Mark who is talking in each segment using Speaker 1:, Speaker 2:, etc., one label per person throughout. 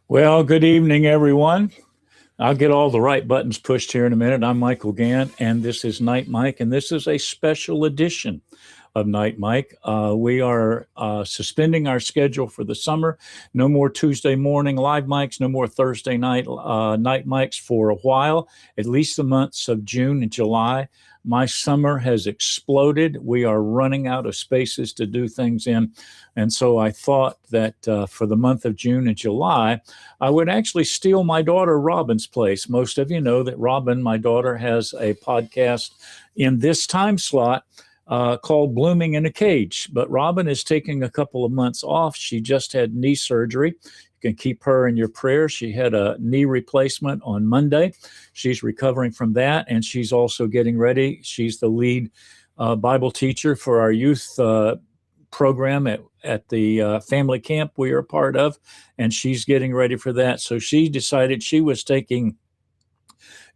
Speaker 1: Well, good evening, everyone. I'll get all the right buttons pushed here in a minute. I'm Michael Gantt, and this is Night Mike, and this is a special edition of Night Mike. We are suspending our schedule for the summer. No more Tuesday morning live mics, no more Thursday night night mics for a while, at least the months of June and July. My summer has exploded. We are running out of spaces to do things in. And so I thought that for the month of June and July, I would actually steal my daughter Robin's place. Most of you know that Robin, my daughter, has a podcast in this time slot called Blooming in a Cage. But Robin is taking a couple of months off. She just had knee surgery. You can keep her in your prayers. She had a knee replacement on Monday. She's recovering from that, and she's also getting ready. She's the lead Bible teacher for our youth program at the family camp we are a part of, and she's getting ready for that. So she decided she was taking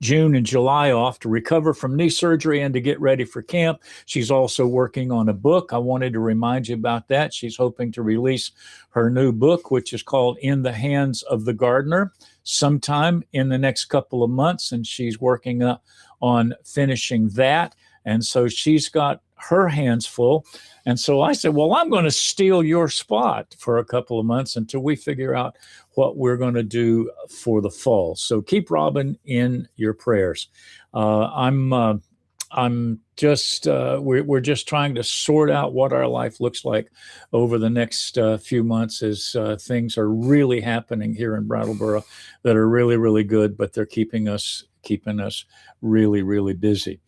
Speaker 1: June and July off to recover from knee surgery and to get ready for camp. She's also working on a book. I wanted to remind you about that. She's hoping to release her new book, which is called In the Hands of the Gardener, sometime in the next couple of months, and she's working on finishing that. And so she's got her hands full. And so I said, well, I'm going to steal your spot for a couple of months until we figure out what we're going to do for the fall. So keep Robin in your prayers. We're just trying to sort out what our life looks like over the next few months as things are really happening here in Brattleboro that are really, really good, but they're keeping us really, really busy.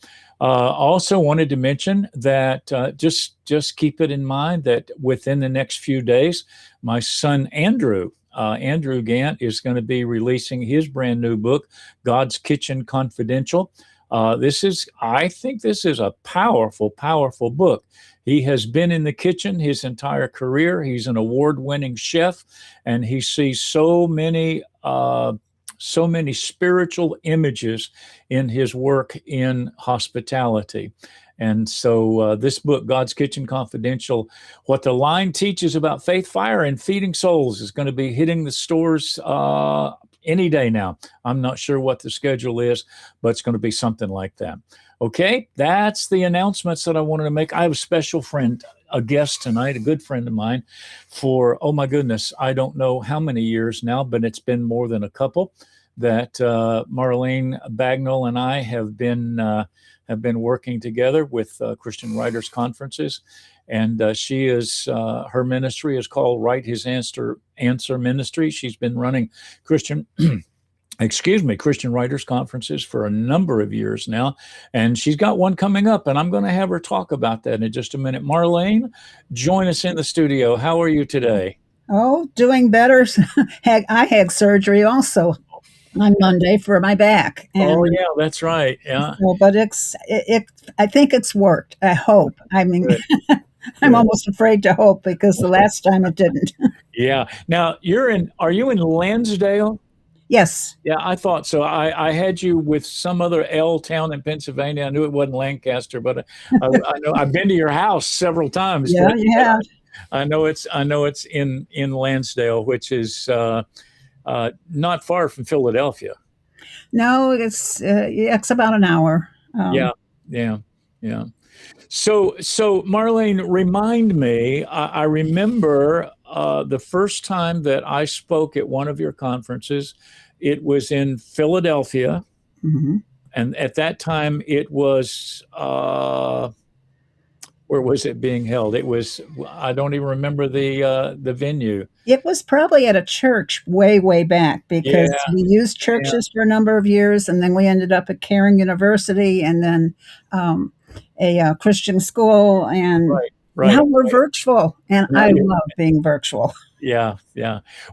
Speaker 1: Also wanted to mention that just keep it in mind that within the next few days, my son Andrew Gantt is going to be releasing his brand new book, God's Kitchen Confidential. I think this is a powerful, powerful book. He has been in the kitchen his entire career. He's an award-winning chef, and he sees so many spiritual images in his work in hospitality. And so this book, God's Kitchen Confidential, what the line teaches about faith, fire, and feeding souls is going to be hitting the stores any day now. I'm not sure what the schedule is, but it's going to be something like that. Okay, that's the announcements that I wanted to make. I have a special friend, a guest tonight, a good friend of mine for, oh my goodness, I don't know how many years now, but it's been more than a couple that Marlene Bagnull and I have been working together with Christian Writers Conferences, and her ministry is called Write His Answer Ministry. She's been running Christian Writers Conferences for a number of years now, and she's got one coming up, and I'm going to have her talk about that in just a minute. Marlene, join us in the studio. How are you today?
Speaker 2: Oh, doing better. I had surgery also on Monday for my back.
Speaker 1: Oh yeah, that's right. Yeah.
Speaker 2: So, but I think it's worked. I hope. I mean, I'm almost afraid to hope because the last time it didn't.
Speaker 1: Yeah. Now are you in Lansdale?
Speaker 2: Yes.
Speaker 1: Yeah, I thought so. I had you with some other L town in Pennsylvania. I knew it wasn't Lancaster, but I know I've been to your house several times.
Speaker 2: Yeah.
Speaker 1: I know it's in Lansdale, which is not far from Philadelphia.
Speaker 2: No, it's about an hour.
Speaker 1: Yeah. So Marlene, remind me. I remember the first time that I spoke at one of your conferences. It was in Philadelphia, and at that time it was. Where was it being held? It was, I don't even remember the venue.
Speaker 2: It was probably at a church way back because we used churches for a number of years, and then we ended up at Caring University, and then a Christian school, and now we're virtual, and I love being virtual.
Speaker 1: Yeah.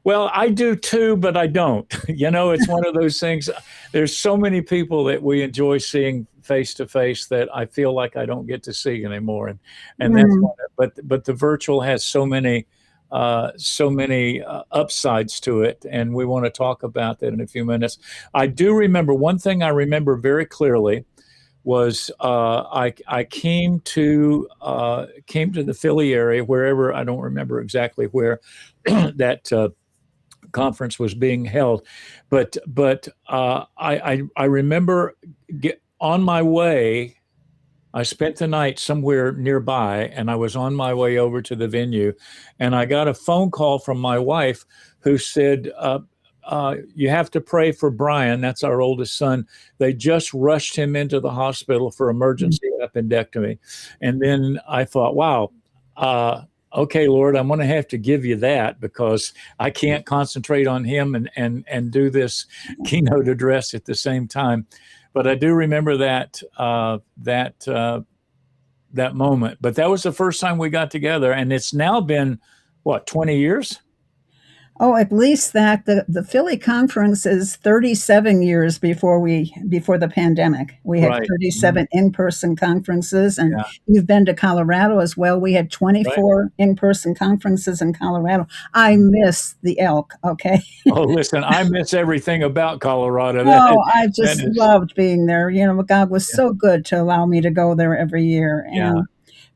Speaker 1: Well, I do too, but I don't. It's one of those things. There's so many people that we enjoy seeing face to face that I feel like I don't get to see anymore, and that's one. But the virtual has so many upsides to it, and we want to talk about that in a few minutes. I do remember one thing. I remember very clearly was I came to the Philly area, wherever, I don't remember exactly where, that conference was being held. But I remember on my way. I spent the night somewhere nearby, and I was on my way over to the venue, and I got a phone call from my wife who said, you have to pray for Brian. That's our oldest son. They just rushed him into the hospital for emergency appendectomy. And then I thought, wow, okay, Lord, I'm going to have to give you that because I can't concentrate on him and do this keynote address at the same time. But I do remember that that moment. But that was the first time we got together, and it's now been what, 20 years?
Speaker 2: Oh, at least that. The Philly conference is 37 years before the pandemic. We had
Speaker 1: Right.
Speaker 2: 37 in-person conferences, and
Speaker 1: Yeah.
Speaker 2: you've been to Colorado as well. We had 24 in-person conferences in Colorado. I miss the elk, okay?
Speaker 1: Oh, listen, I miss everything about Colorado.
Speaker 2: Oh, I just
Speaker 1: is,
Speaker 2: loved being there. You know, God was
Speaker 1: Yeah.
Speaker 2: so good to allow me to go there every year.
Speaker 1: Yeah.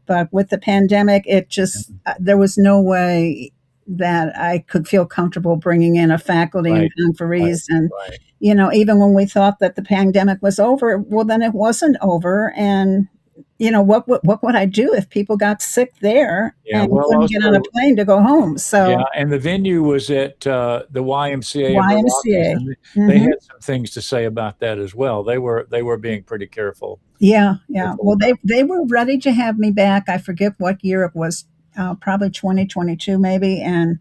Speaker 2: But with the pandemic, it just, there was no way that I could feel comfortable bringing in a faculty and conferees. And, you know, even when we thought that the pandemic was over, well, then it wasn't over. And, you know, what would I do if people got sick there and couldn't get on a plane to go home? So,
Speaker 1: yeah, and the venue was at the YMCA.
Speaker 2: YMCA.
Speaker 1: They had some things to say about that as well. They were being pretty careful.
Speaker 2: Yeah. Well, they were ready to have me back. I forget what year it was, probably 2022 maybe, and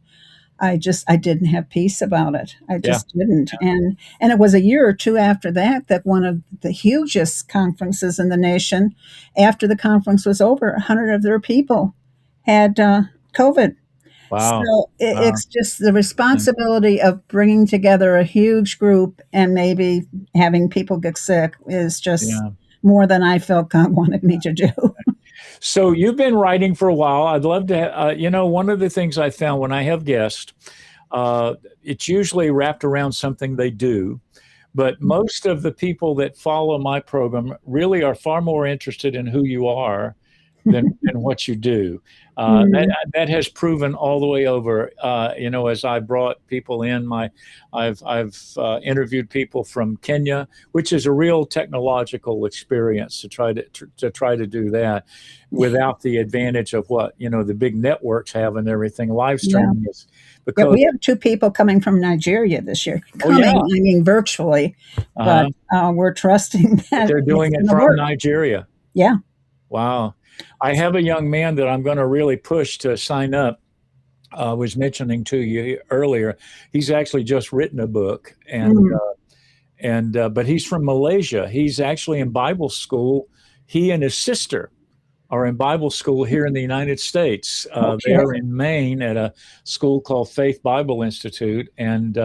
Speaker 2: I didn't have peace about it. I just didn't. And it was a year or two after that one of the hugest conferences in the nation, after the conference was over, 100 of their people had COVID.
Speaker 1: Wow.
Speaker 2: So it's just the responsibility of bringing together a huge group and maybe having people get sick is just more than I felt God wanted me to do.
Speaker 1: So you've been writing for a while. I'd love to, one of the things I found when I have guests, it's usually wrapped around something they do. But most of the people that follow my program really are far more interested in who you are than what you do. That has proven all the way over. As I brought people in, I've interviewed people from Kenya, which is a real technological experience to try to do that without the advantage of what the big networks have and everything. Live streaming is because
Speaker 2: we have 2 people coming from Nigeria this year. I mean virtually, but we're trusting that
Speaker 1: they're doing it from Nigeria.
Speaker 2: Yeah.
Speaker 1: Wow. I have a young man that I'm going to really push to sign up. I was mentioning to you earlier. He's actually just written a book, but he's from Malaysia. He's actually in Bible school. He and his sister are in Bible school here in the United States. They are in Maine at a school called Faith Bible Institute, and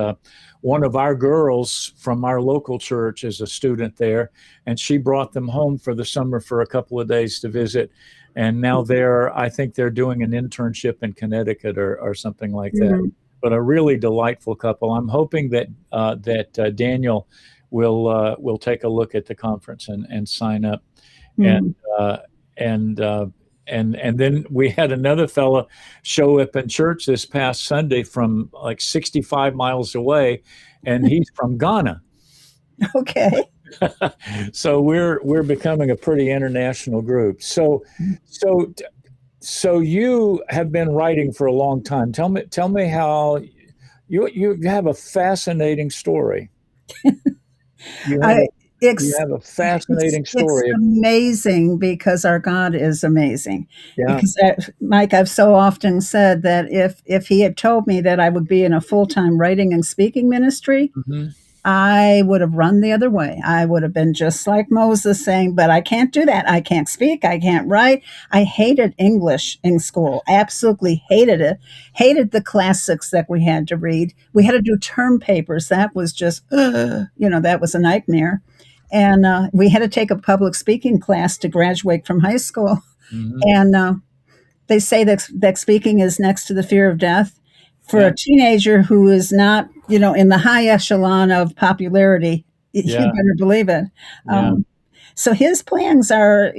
Speaker 1: one of our girls from our local church is a student there, and she brought them home for the summer for a couple of days to visit. And now I think they're doing an internship in Connecticut or something like that. But a really delightful couple. I'm hoping that Daniel will take a look at the conference and sign up. And then we had another fella show up in church this past Sunday from like 65 miles away, and he's from Ghana.
Speaker 2: Okay.
Speaker 1: So we're becoming a pretty international group. So you have been writing for a long time. Tell me how you have a fascinating story. You have a fascinating story.
Speaker 2: It's amazing because our God is amazing.
Speaker 1: Yeah.
Speaker 2: Because, Mike, I've so often said that if he had told me that I would be in a full-time writing and speaking ministry, I would have run the other way. I would have been just like Moses saying, but I can't do that. I can't speak. I can't write. I hated English in school. Absolutely hated it. Hated the classics that we had to read. We had to do term papers. That was just, that was a nightmare. And we had to take a public speaking class to graduate from high school. And they say that speaking is next to the fear of death. For a teenager who is not, in the high echelon of popularity, you better believe it. So his plans are,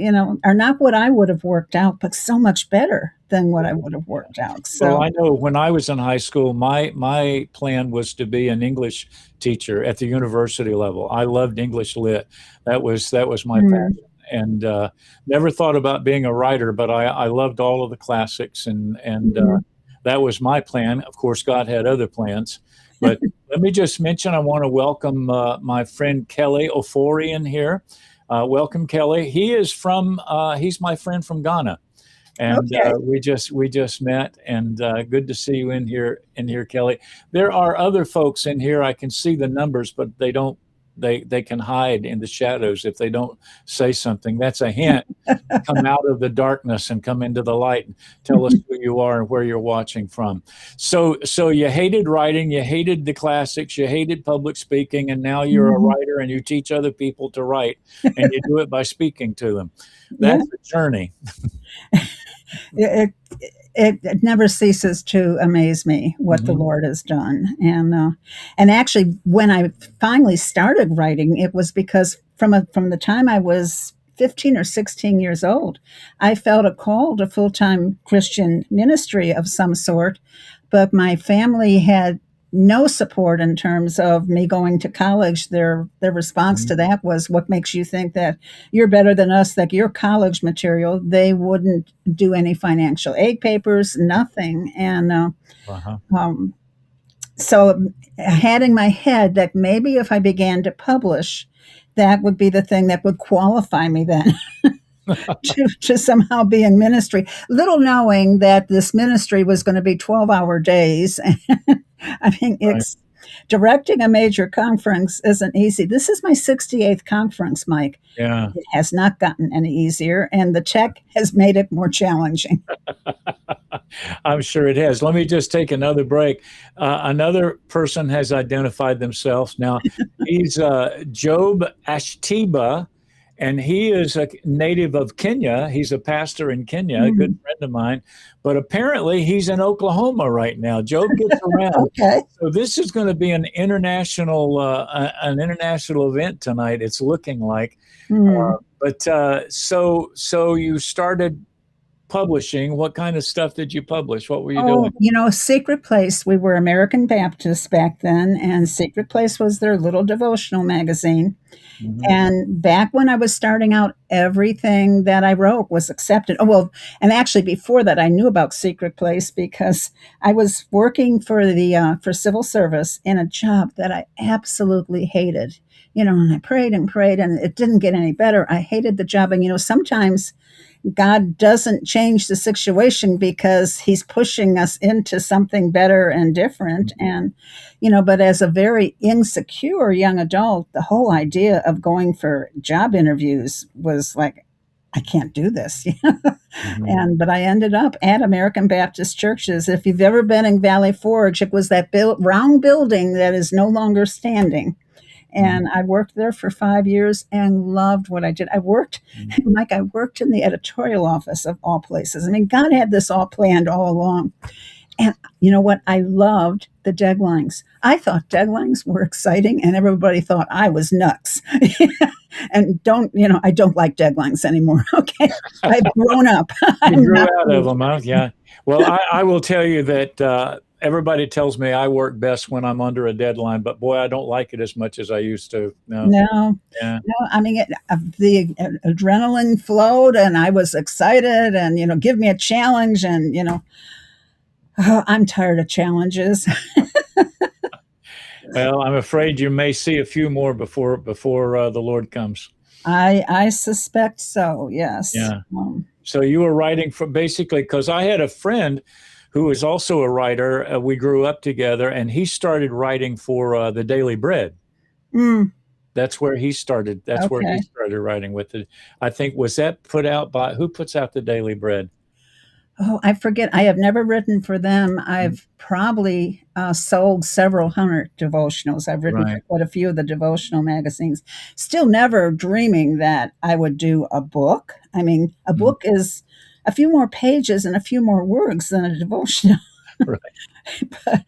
Speaker 2: are not what I would have worked out, but so much better than what I would have worked out.
Speaker 1: Well,
Speaker 2: So,
Speaker 1: I know when I was in high school, my plan was to be an English teacher at the university level. I loved English lit. That was my
Speaker 2: mm,
Speaker 1: passion, and never thought about being a writer. But I loved all of the classics, and
Speaker 2: mhm.
Speaker 1: that was my plan. Of course, God had other plans. But let me just mention, I want to welcome my friend Kelly Ofori in here. Welcome, Kelly. He's my friend from Ghana, and
Speaker 2: Okay.
Speaker 1: we just met, and good to see you in here, Kelly. There are other folks in here. I can see the numbers, but they can hide in the shadows if they don't say something. That's a hint to come out of the darkness and come into the light and tell us who you are and where you're watching from. So you hated writing, you hated the classics, you hated public speaking, and now you're a
Speaker 2: Mhm.
Speaker 1: writer and you teach other people to write, and you do it by speaking to them.
Speaker 2: Yeah.
Speaker 1: That's a journey.
Speaker 2: It, it never ceases to amaze me what the
Speaker 1: Mhm.
Speaker 2: Lord has done. And actually, when I finally started writing, it was because from the time I was 15 or 16 years old, I felt a call to full time Christian ministry of some sort, but my family had no support in terms of me going to college. Their response
Speaker 1: Mhm.
Speaker 2: to that was, "What makes you think that you're better than us? That your college material?" They wouldn't do any financial aid papers, nothing. And
Speaker 1: Uh-huh.
Speaker 2: um, so I had in my head that maybe if I began to publish, that would be the thing that would qualify me then to somehow be in ministry, little knowing that this ministry was going to be 12-hour days. I mean,
Speaker 1: Right.
Speaker 2: it's directing a major conference isn't easy. This is my 68th conference, Mike.
Speaker 1: Yeah.
Speaker 2: It has not gotten any easier, and the tech has made it more challenging.
Speaker 1: I'm sure it has. Let me just take another break. Another person has identified themselves. Now, he's Job Ashtiba, and he is a native of Kenya. He's a pastor in Kenya, a good
Speaker 2: Mm,
Speaker 1: friend of mine. But apparently, he's in Oklahoma right now. Job gets around.
Speaker 2: okay.
Speaker 1: So this is going to be an international event tonight. It's looking like.
Speaker 2: Mm.
Speaker 1: But so you started publishing. What kind of stuff did you publish? What were you doing?
Speaker 2: Oh, Secret Place, we were American Baptists back then, and Secret Place was their little devotional magazine.
Speaker 1: Mhm.
Speaker 2: And back when I was starting out, everything that I wrote was accepted. Oh, well, and actually before that, I knew about Secret Place because I was working for civil service in a job that I absolutely hated. And I prayed and prayed, and it didn't get any better. I hated the job, and sometimes God doesn't change the situation because he's pushing us into something better and different. And, but as a very insecure young adult, the whole idea of going for job interviews was like, I can't do this.
Speaker 1: Mhm.
Speaker 2: But I ended up at American Baptist churches. If you've ever been in Valley Forge, it was that round building that is no longer standing.
Speaker 1: Mhm.
Speaker 2: And I worked there for 5 years and loved what I did.
Speaker 1: Mhm.
Speaker 2: Mike, I worked in the editorial office of all places. I mean, God had this all planned all along. And you know what? I loved the deadlines. I thought deadlines were exciting, and everybody thought I was nuts. And I don't like deadlines anymore. Okay. I've grown up.
Speaker 1: You
Speaker 2: I'm
Speaker 1: grew
Speaker 2: not.
Speaker 1: out of them, huh? Yeah. Well, I will tell you that everybody tells me I work best when I'm under a deadline, but boy, I don't like it as much as I used to. No.
Speaker 2: No,
Speaker 1: Yeah.
Speaker 2: no. I mean, the adrenaline flowed, and I was excited, and give me a challenge, and I'm tired of challenges.
Speaker 1: Well, I'm afraid you may see a few more before the Lord comes.
Speaker 2: I suspect so. Yes.
Speaker 1: Yeah. So you were writing for basically because I had a friend who was also a writer. We grew up together, and he started writing for the Daily Bread.
Speaker 2: Mm,
Speaker 1: That's where he started. That's where he
Speaker 2: okay.
Speaker 1: started writing with it. I think was that put out by who puts out the Daily Bread?
Speaker 2: Oh, I forget. I have never written for them. I've probably sold several hundred devotionals. I've written for
Speaker 1: Right.
Speaker 2: quite a few of the devotional magazines. Still never dreaming that I would do a book. I mean, a
Speaker 1: Mhm.
Speaker 2: book is a few more pages and a few more words than a devotional.
Speaker 1: Right.
Speaker 2: But,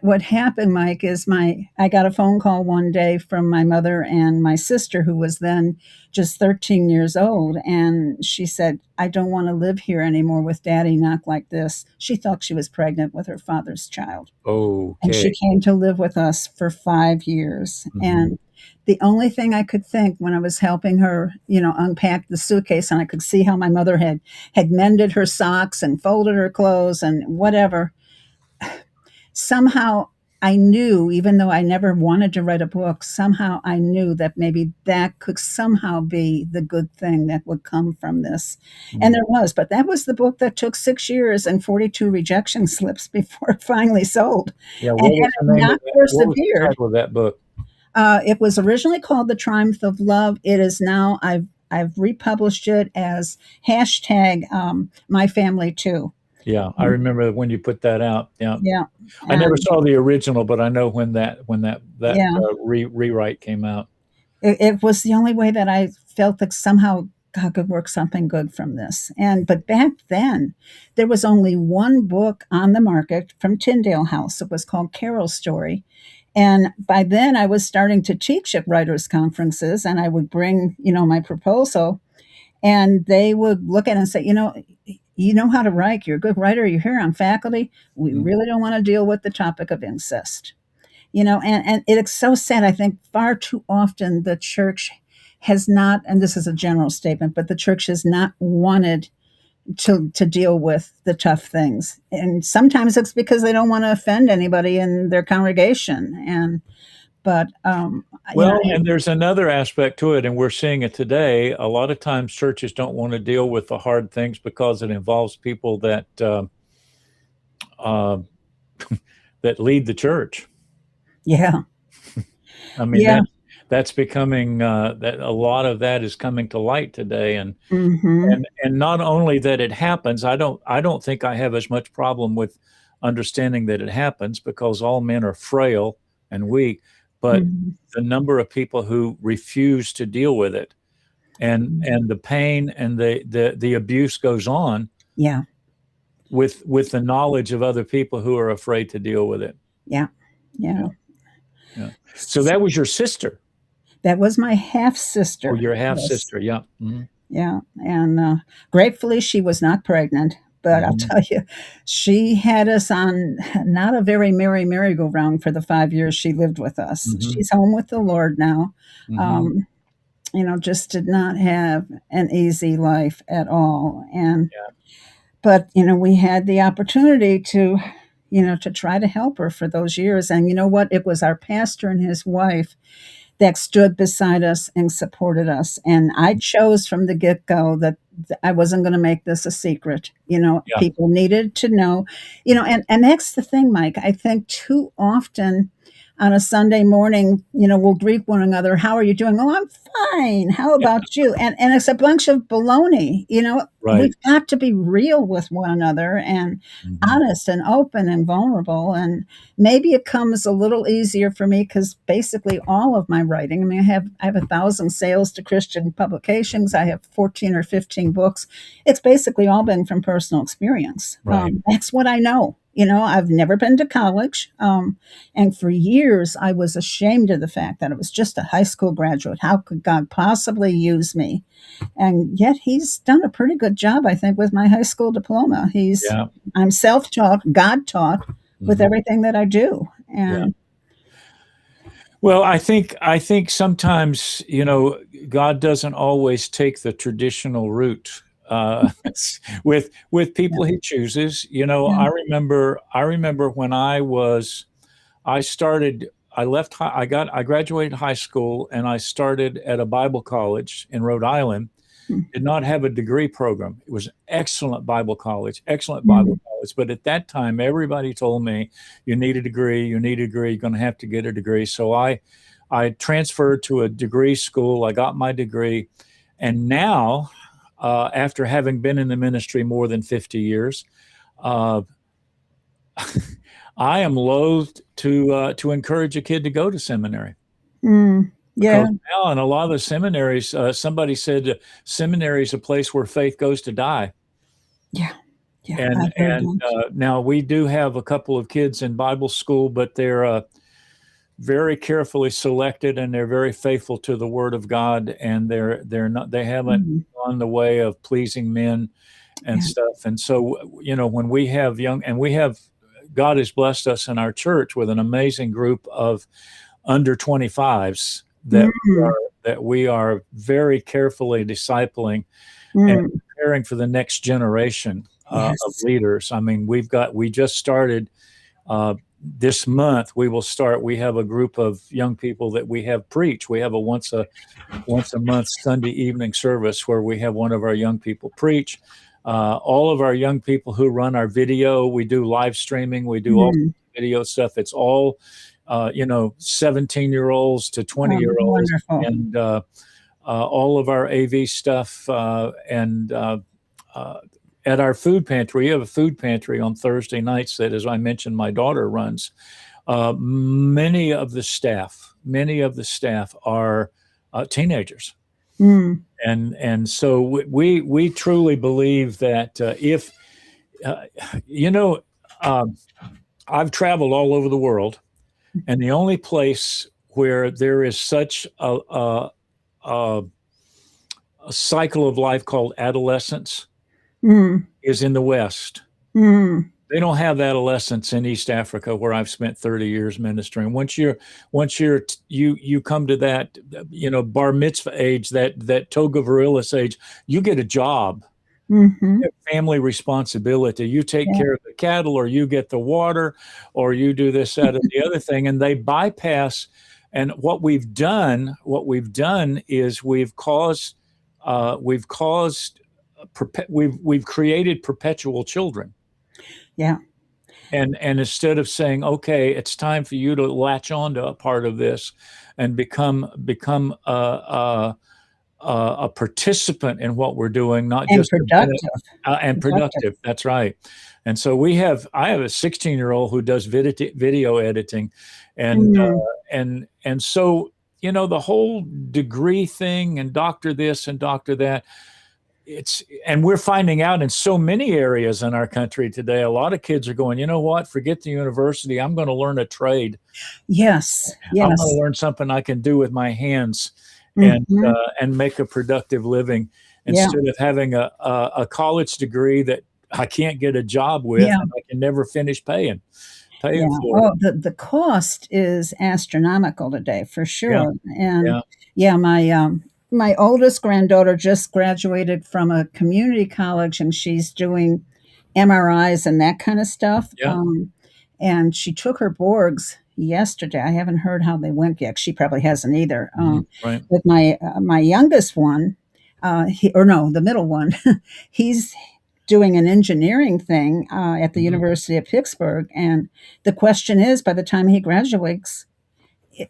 Speaker 2: what happened, Mike, is I got a phone call one day from my mother and my sister, who was then just 13 years old, and she said, "I don't want to live here anymore with Daddy not like this." She thought she was pregnant with her father's child. And she
Speaker 1: Okay.
Speaker 2: came to live with us for 5 years.
Speaker 1: Hmm.
Speaker 2: And the only thing I could think when I was helping her, unpack the suitcase, and I could see how my mother had mended her socks and folded her clothes and whatever, somehow I knew, even though I never wanted to write a book, somehow I knew that maybe that could somehow be the good thing that would come from this. And there was, but that was the book that took 6 years and 42 rejection slips before it finally sold.
Speaker 1: Yeah.
Speaker 2: And
Speaker 1: What
Speaker 2: had
Speaker 1: was
Speaker 2: it
Speaker 1: the name of
Speaker 2: not
Speaker 1: that? What was the
Speaker 2: persevered,
Speaker 1: title of that book?
Speaker 2: it was originally called The Triumph of Love. It is now, I've republished it as hashtag My Family Too.
Speaker 1: Yeah, I remember when you put that out. Yeah.
Speaker 2: Yeah.
Speaker 1: I never
Speaker 2: And
Speaker 1: saw the original, but I know when that
Speaker 2: yeah.
Speaker 1: rewrite came out.
Speaker 2: It was the only way that I felt that somehow God could work something good from this. But back then, there was only one book on the market from Tyndale House. It was called Carol's Story. And by then, I was starting to teach at writers' conferences, and I would bring, my proposal, and they would look at it and say, you know how to write. You're a good writer. You're here on faculty. We
Speaker 1: Mm.
Speaker 2: really don't want to deal with the topic of incest. And it's so sad. I think far too often the church has not, and this is a general statement, but the church has not wanted to deal with the tough things. And sometimes it's because they don't want to offend anybody in their congregation.
Speaker 1: Well, and there's another aspect to it, and we're seeing it today. A lot of times churches don't want to deal with the hard things because it involves people that uh, that lead the church.
Speaker 2: yeah,
Speaker 1: I mean,
Speaker 2: yeah,
Speaker 1: that's becoming that a lot of that is coming to light today, and
Speaker 2: hmm
Speaker 1: and not only that it happens. I don't think I have as much problem with understanding that it happens because all men are frail and weak, but
Speaker 2: hmm
Speaker 1: the number of people who refuse to deal with it, and the pain and the abuse goes on
Speaker 2: yeah,
Speaker 1: with the knowledge of other people who are afraid to deal with it.
Speaker 2: yeah,
Speaker 1: Yeah,
Speaker 2: yeah.
Speaker 1: yeah. So that was your sister.
Speaker 2: That was my half
Speaker 1: Oh,
Speaker 2: sister.
Speaker 1: your half
Speaker 2: Yes.
Speaker 1: sister. Yeah. Hmm.
Speaker 2: Yeah, and gratefully she was not pregnant. But I'll
Speaker 1: Hmm.
Speaker 2: tell you, she had us on not a very merry merry-go-round for the 5 years she lived with us.
Speaker 1: Hmm.
Speaker 2: She's home with the Lord now.
Speaker 1: Hmm.
Speaker 2: Um, just did not have an easy life at all. But we had the opportunity to try to help her for those years. And you know what? It was our pastor and his wife that stood beside us and supported us. And I chose from the get go that I wasn't going to make this a secret.
Speaker 1: Yeah.
Speaker 2: People needed to know, and that's the thing, Mike. I think too often on a Sunday morning, we'll greet one another. How are you doing? Oh, I'm fine. How about you? And it's a bunch of baloney.
Speaker 1: Right.
Speaker 2: We've got to be real with one another and
Speaker 1: Hmm.
Speaker 2: honest and open and vulnerable. And maybe it comes a little easier for me because basically all of my writing, I mean, I have 1,000 sales to Christian publications. I have 14 or 15 books. It's basically all been from personal experience.
Speaker 1: Right.
Speaker 2: That's what I know. I've never been to college. And for years, I was ashamed of the fact that I was just a high school graduate. How could God possibly use me? And yet he's done a pretty good job, I think, with my high school diploma.
Speaker 1: Yeah.
Speaker 2: I'm self-taught, God taught with
Speaker 1: Hmm.
Speaker 2: everything that I do.
Speaker 1: Yeah.
Speaker 2: And
Speaker 1: Well, I think sometimes, God doesn't always take the traditional route with
Speaker 2: yeah,
Speaker 1: people He chooses.
Speaker 2: yeah,
Speaker 1: I remember when I started. I left. I graduated high school and I started at a Bible college in Rhode Island. Did not have a degree program. It was excellent Bible college, excellent Bible
Speaker 2: mm,
Speaker 1: college. But at that time, everybody told me, you need a degree, you need a degree, you're going to have to get a degree. So I transferred to a degree school. I got my degree. And now, after having been in the ministry more than 50 years, uh, I am loath to encourage a kid to go to seminary.
Speaker 2: yeah,
Speaker 1: Because now in a lot of the seminaries, somebody said seminary is a place where faith goes to die.
Speaker 2: yeah, Yeah,
Speaker 1: And
Speaker 2: I've heard that.
Speaker 1: now we do have a couple of kids in Bible school, but they're very carefully selected, and they're very faithful to the Word of God, and they haven't
Speaker 2: Mhm.
Speaker 1: gone the way of pleasing men and
Speaker 2: Yeah.
Speaker 1: stuff. And so, when we have God has blessed us in our church with an amazing group of under 25s
Speaker 2: Mm,
Speaker 1: that we are very carefully discipling and
Speaker 2: mm.
Speaker 1: preparing for the next generation of
Speaker 2: Yes.
Speaker 1: leaders. I mean, we just started this month. We have a group of young people that we have preach. We have a once a month Sunday evening service where we have one of our young people preach. All of our young people who run our video, we do live streaming, we do all
Speaker 2: Mm.
Speaker 1: video stuff. It's all 17-year-olds to
Speaker 2: Oh,
Speaker 1: 20-year-olds,
Speaker 2: wonderful.
Speaker 1: and all of our AV stuff, and at our food pantry. We have a food pantry on Thursday nights that, as I mentioned, my daughter runs. Many of the staff are teenagers,
Speaker 2: Mm,
Speaker 1: and so we truly believe that if uh, you know, um, I've traveled all over the world, and the only place where there is such a cycle of life called adolescence
Speaker 2: mm,
Speaker 1: is in the West.
Speaker 2: mm,
Speaker 1: They don't have adolescence in East Africa, where I've spent 30 years ministering. You come to that, bar mitzvah age, that toga virilis age, you get a job,
Speaker 2: mhm.
Speaker 1: you have family responsibility. You take
Speaker 2: Yeah,
Speaker 1: care of the cattle, or you get the water, or you do this, that, or the other thing, and they bypass. And what we've done is we've created perpetual children.
Speaker 2: yeah,
Speaker 1: And instead of saying, okay, it's time for you to latch on to a part of this and become a participant in what we're doing, not
Speaker 2: and
Speaker 1: just
Speaker 2: productive,
Speaker 1: and
Speaker 2: productive.
Speaker 1: productive. That's right. And so I have a 16-year-old who does video editing, and
Speaker 2: Mm,
Speaker 1: so the whole degree thing and doctor this and doctor that. And we're finding out in so many areas in our country today, a lot of kids are going, you know what, forget the university. I'm going to learn a trade.
Speaker 2: yes,
Speaker 1: I'm going to
Speaker 2: yes.
Speaker 1: learn something I can do with my hands,
Speaker 2: Mhm.
Speaker 1: and make a productive living,
Speaker 2: Yeah,
Speaker 1: instead of having a college degree that I can't get a job with
Speaker 2: yeah,
Speaker 1: and I can never finish
Speaker 2: yeah.
Speaker 1: paying for.
Speaker 2: Oh, the cost is astronomical today, for
Speaker 1: Yeah,
Speaker 2: sure. And
Speaker 1: yeah,
Speaker 2: yeah, my oldest granddaughter just graduated from a community college, and she's doing MRIs and that kind of stuff.
Speaker 1: yeah.
Speaker 2: And she took her boards yesterday. I haven't heard how they went yet. She probably hasn't either.
Speaker 1: Right.
Speaker 2: But my youngest one, or no, the middle one, he's doing an engineering thing at the
Speaker 1: Hmm.
Speaker 2: University of Pittsburgh. And the question is, by the time he graduates,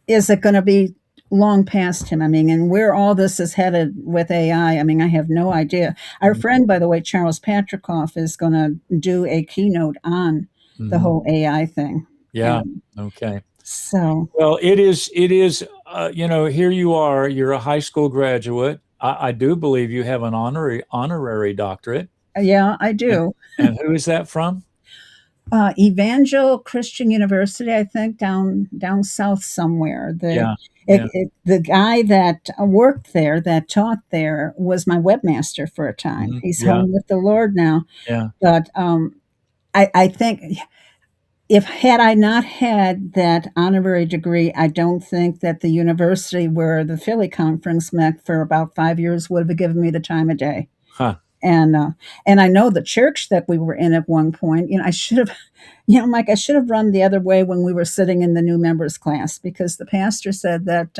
Speaker 2: is it going to be long past him? I mean, and where all this is headed with AI, I mean, I have no idea. Our friend, by the way, Charles Patrikoff, is going to do a keynote on the
Speaker 1: Hmm.
Speaker 2: whole AI thing.
Speaker 1: Yeah.
Speaker 2: And
Speaker 1: Okay.
Speaker 2: so,
Speaker 1: Well, it is, here you are, you're a high school graduate. I do believe you have an honorary doctorate.
Speaker 2: yeah, I
Speaker 1: And,
Speaker 2: do.
Speaker 1: and who is that from?
Speaker 2: Evangel Christian University, I think, down south somewhere.
Speaker 1: Yeah. Yeah.
Speaker 2: The guy that worked there, that taught there, was my webmaster for a time. He's
Speaker 1: Yeah.
Speaker 2: home with the Lord now.
Speaker 1: Yeah.
Speaker 2: But I think if had I not had that honorary degree, I don't think that the university where the Philly conference met for about 5 years would have given me the time of day.
Speaker 1: Huh.
Speaker 2: And I know the church that we were in at one point. I should have, Mike, I should have run the other way when we were sitting in the new members class, because the pastor said that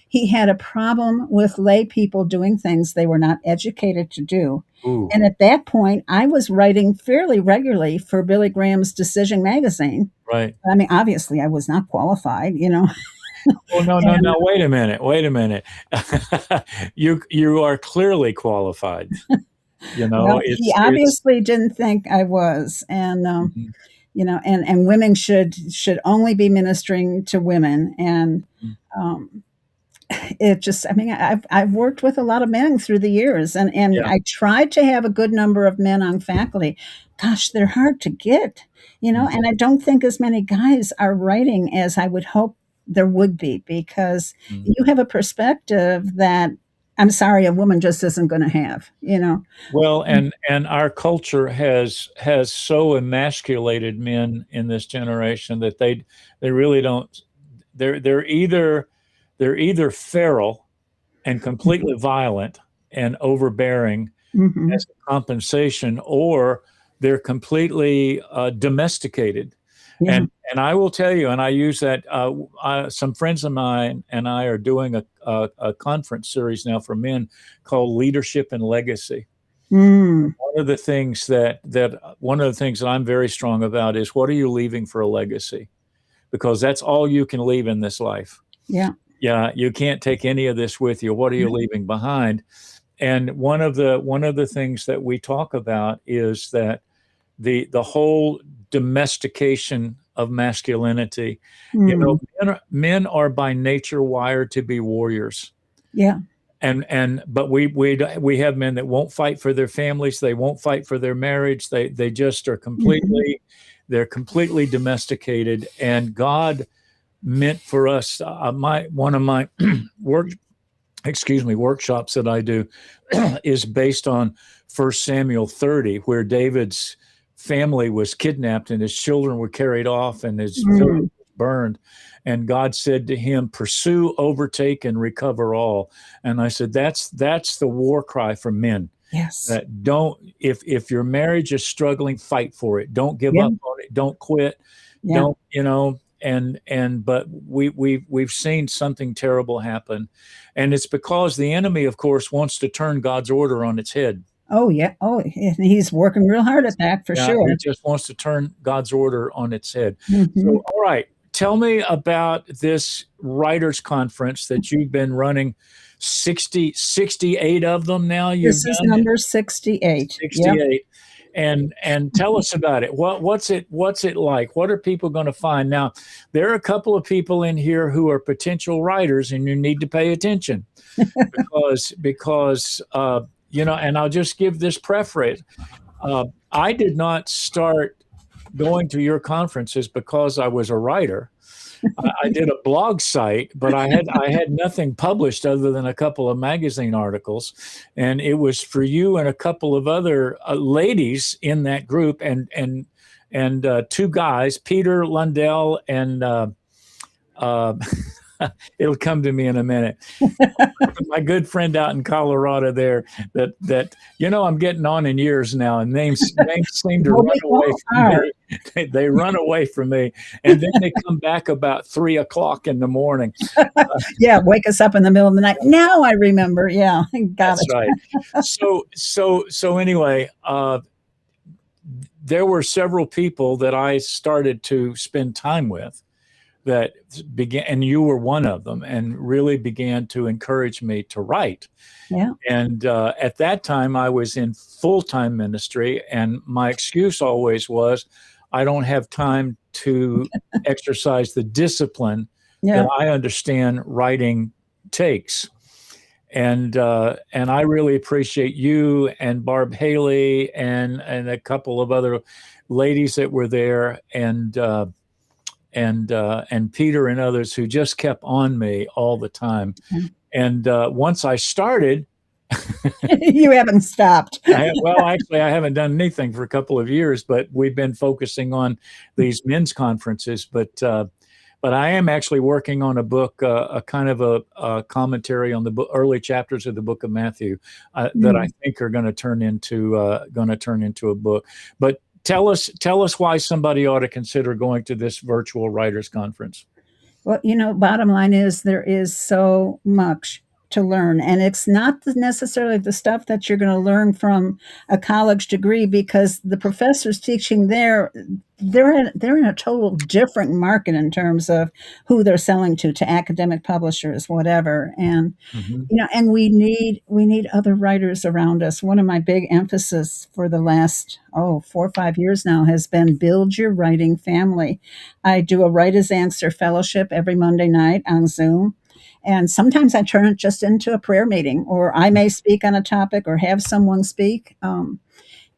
Speaker 2: he had a problem with lay people doing things they were not educated to do.
Speaker 1: Ooh.
Speaker 2: And at that point, I was writing fairly regularly for Billy Graham's Decision magazine.
Speaker 1: Right.
Speaker 2: I mean, obviously, I was not qualified.
Speaker 1: Oh, no, no,
Speaker 2: And
Speaker 1: no. Wait a minute. Wait a minute. You are clearly qualified.
Speaker 2: well, he
Speaker 1: It's
Speaker 2: obviously didn't think I was. And
Speaker 1: mhm,
Speaker 2: and women should only be ministering to women. And
Speaker 1: mhm.
Speaker 2: um, it just, I mean, I've worked with a lot of men through the years, and
Speaker 1: Yeah.
Speaker 2: I tried to have a good number of men on faculty. Gosh, they're hard to get,
Speaker 1: Mhm.
Speaker 2: and I don't think as many guys are writing as I would hope there would be, because
Speaker 1: Mhm.
Speaker 2: you have a perspective that, I'm sorry, a woman just isn't going to have.
Speaker 1: Well, and our culture has so emasculated men in this generation that they really don't. They're either feral and completely violent and overbearing
Speaker 2: Hmm.
Speaker 1: as a compensation, or they're completely domesticated.
Speaker 2: Yeah.
Speaker 1: And I will tell you, and I use that. Some friends of mine and I are doing a conference series now for men called Leadership and Legacy.
Speaker 2: Mm.
Speaker 1: One of the things that I'm very strong about is, what are you leaving for a legacy? Because that's all you can leave in this life.
Speaker 2: Yeah.
Speaker 1: Yeah, you can't take any of this with you. What are you leaving behind? And one of the things that we talk about is that the whole domestication of masculinity.
Speaker 2: Mm.
Speaker 1: Men are by nature wired to be warriors.
Speaker 2: Yeah.
Speaker 1: But we have men that won't fight for their families. They won't fight for their marriage. They just are
Speaker 2: Hmm.
Speaker 1: they're completely domesticated. And God meant for us, my one of my work workshops that I do is based on 1 Samuel 30, where David's family was kidnapped and his children were carried off and his village
Speaker 2: Mm.
Speaker 1: was burned. And God said to him, "Pursue, overtake, and recover all." And I said, that's the war cry for men.
Speaker 2: Yes.
Speaker 1: That don't if your marriage is struggling, fight for it. Don't give
Speaker 2: Yeah.
Speaker 1: up on it. Don't quit.
Speaker 2: Yeah.
Speaker 1: Don't and but we've seen something terrible happen, and it's because the enemy, of course, wants to turn God's order on its head.
Speaker 2: Oh, yeah. Oh, he's working real hard at that for
Speaker 1: Yeah, he
Speaker 2: sure.
Speaker 1: just wants to turn God's order on its head.
Speaker 2: Hmm.
Speaker 1: So, all right, tell me about this writers conference that you've been running. 68 of them now you've
Speaker 2: This is
Speaker 1: done.
Speaker 2: number 68. Yep.
Speaker 1: 68. And tell us about it. What's it like? What are people going to find? Now, there are a couple of people in here who are potential writers, and you need to pay attention because and I'll just give this preface. I did not start going to your conferences because I was a writer. I did a blog site, but I had nothing published other than a couple of magazine articles, and it was for you and a couple of other ladies in that group, and two guys, Peter Lundell and uh, it'll come to me in a minute. My good friend out in Colorado there, that I'm getting on in years now, and names seem to
Speaker 2: Well,
Speaker 1: run
Speaker 2: we
Speaker 1: away
Speaker 2: all
Speaker 1: from
Speaker 2: are.
Speaker 1: me. They run away from me, and then they come back about 3 o'clock in the morning.
Speaker 2: Yeah, wake us up in the middle of the night. Now I remember. Yeah, got
Speaker 1: That's
Speaker 2: it.
Speaker 1: right. So anyway, there were several people that I started to spend time with that began, and you were one of them, and really began to encourage me to write.
Speaker 2: Yeah.
Speaker 1: And at that time, I was in full-time ministry, and my excuse always was, I don't have time to exercise the discipline that
Speaker 2: Yeah.
Speaker 1: I understand writing takes. And I really appreciate you and Barb Haley and a couple of other ladies that were there, and Peter and others who just kept on me all the time. And once I started,
Speaker 2: You haven't stopped.
Speaker 1: actually, I haven't done anything for a couple of years, but we've been focusing on these men's conferences. But I am actually working on a book, a kind of a commentary on the early chapters of the book of Matthew that I
Speaker 2: Mm.
Speaker 1: think are going to turn into a book. But tell us why somebody ought to consider going to this virtual writers conference.
Speaker 2: Well, bottom line is there is so much to learn, and it's not necessarily the stuff that you're going to learn from a college degree, because the professors teaching there, they're in a total different market in terms of who they're selling to academic publishers, whatever. And
Speaker 1: Mhm.
Speaker 2: and we need other writers around us. One of my big emphasis for the last 4 or 5 years now has been build your writing family. I do a Writer's Answer fellowship every Monday night on Zoom. And sometimes I turn it just into a prayer meeting, or I may speak on a topic or have someone speak.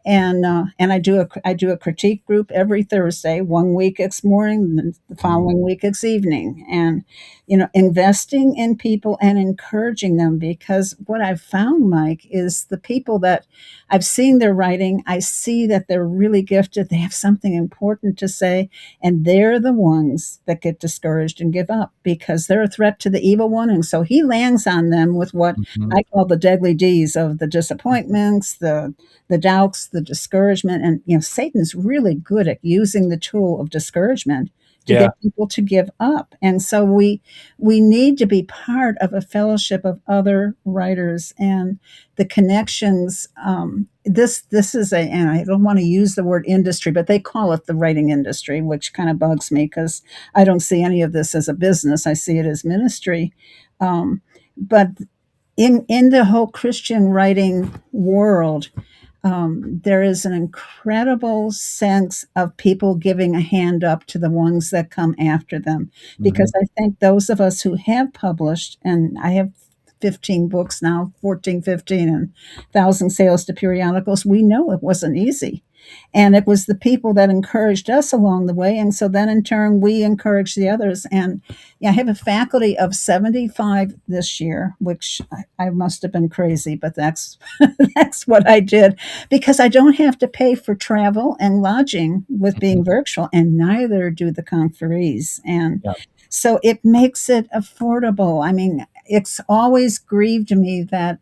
Speaker 2: And I do a critique group every Thursday. One week it's morning, and the
Speaker 1: Mhm.
Speaker 2: following week it's evening, and investing in people and encouraging them, because what I've found, Mike, is the people that I've seen their writing, I see that they're really gifted. They have something important to say, and they're the ones that get discouraged and give up because they're a threat to the evil one, and so he lands on them with what
Speaker 1: Mhm.
Speaker 2: I call the deadly D's of the disappointments, the doubts, the discouragement. And, Satan's really good at using the tool of discouragement to
Speaker 1: Yeah.
Speaker 2: get people to give up. And so we need to be part of a fellowship of other writers and the connections. This is and I don't want to use the word industry, but they call it the writing industry, which kind of bugs me because I don't see any of this as a business. I see it as ministry. But in the whole Christian writing world, there is an incredible sense of people giving a hand up to the ones that come after them. Because
Speaker 1: Mhm.
Speaker 2: I think those of us who have published, and I have 15 books now, 14, 15, and 1,000 sales to periodicals, we know it wasn't easy. And it was the people that encouraged us along the way. And so then in turn, we encouraged the others. And yeah, I have a faculty of 75 this year, which I must have been crazy, but that's that's what I did, because I don't have to pay for travel and lodging with
Speaker 1: Mhm.
Speaker 2: being virtual, and neither do the conferees. And
Speaker 1: Yeah.
Speaker 2: so it makes it affordable. I mean, it's always grieved me that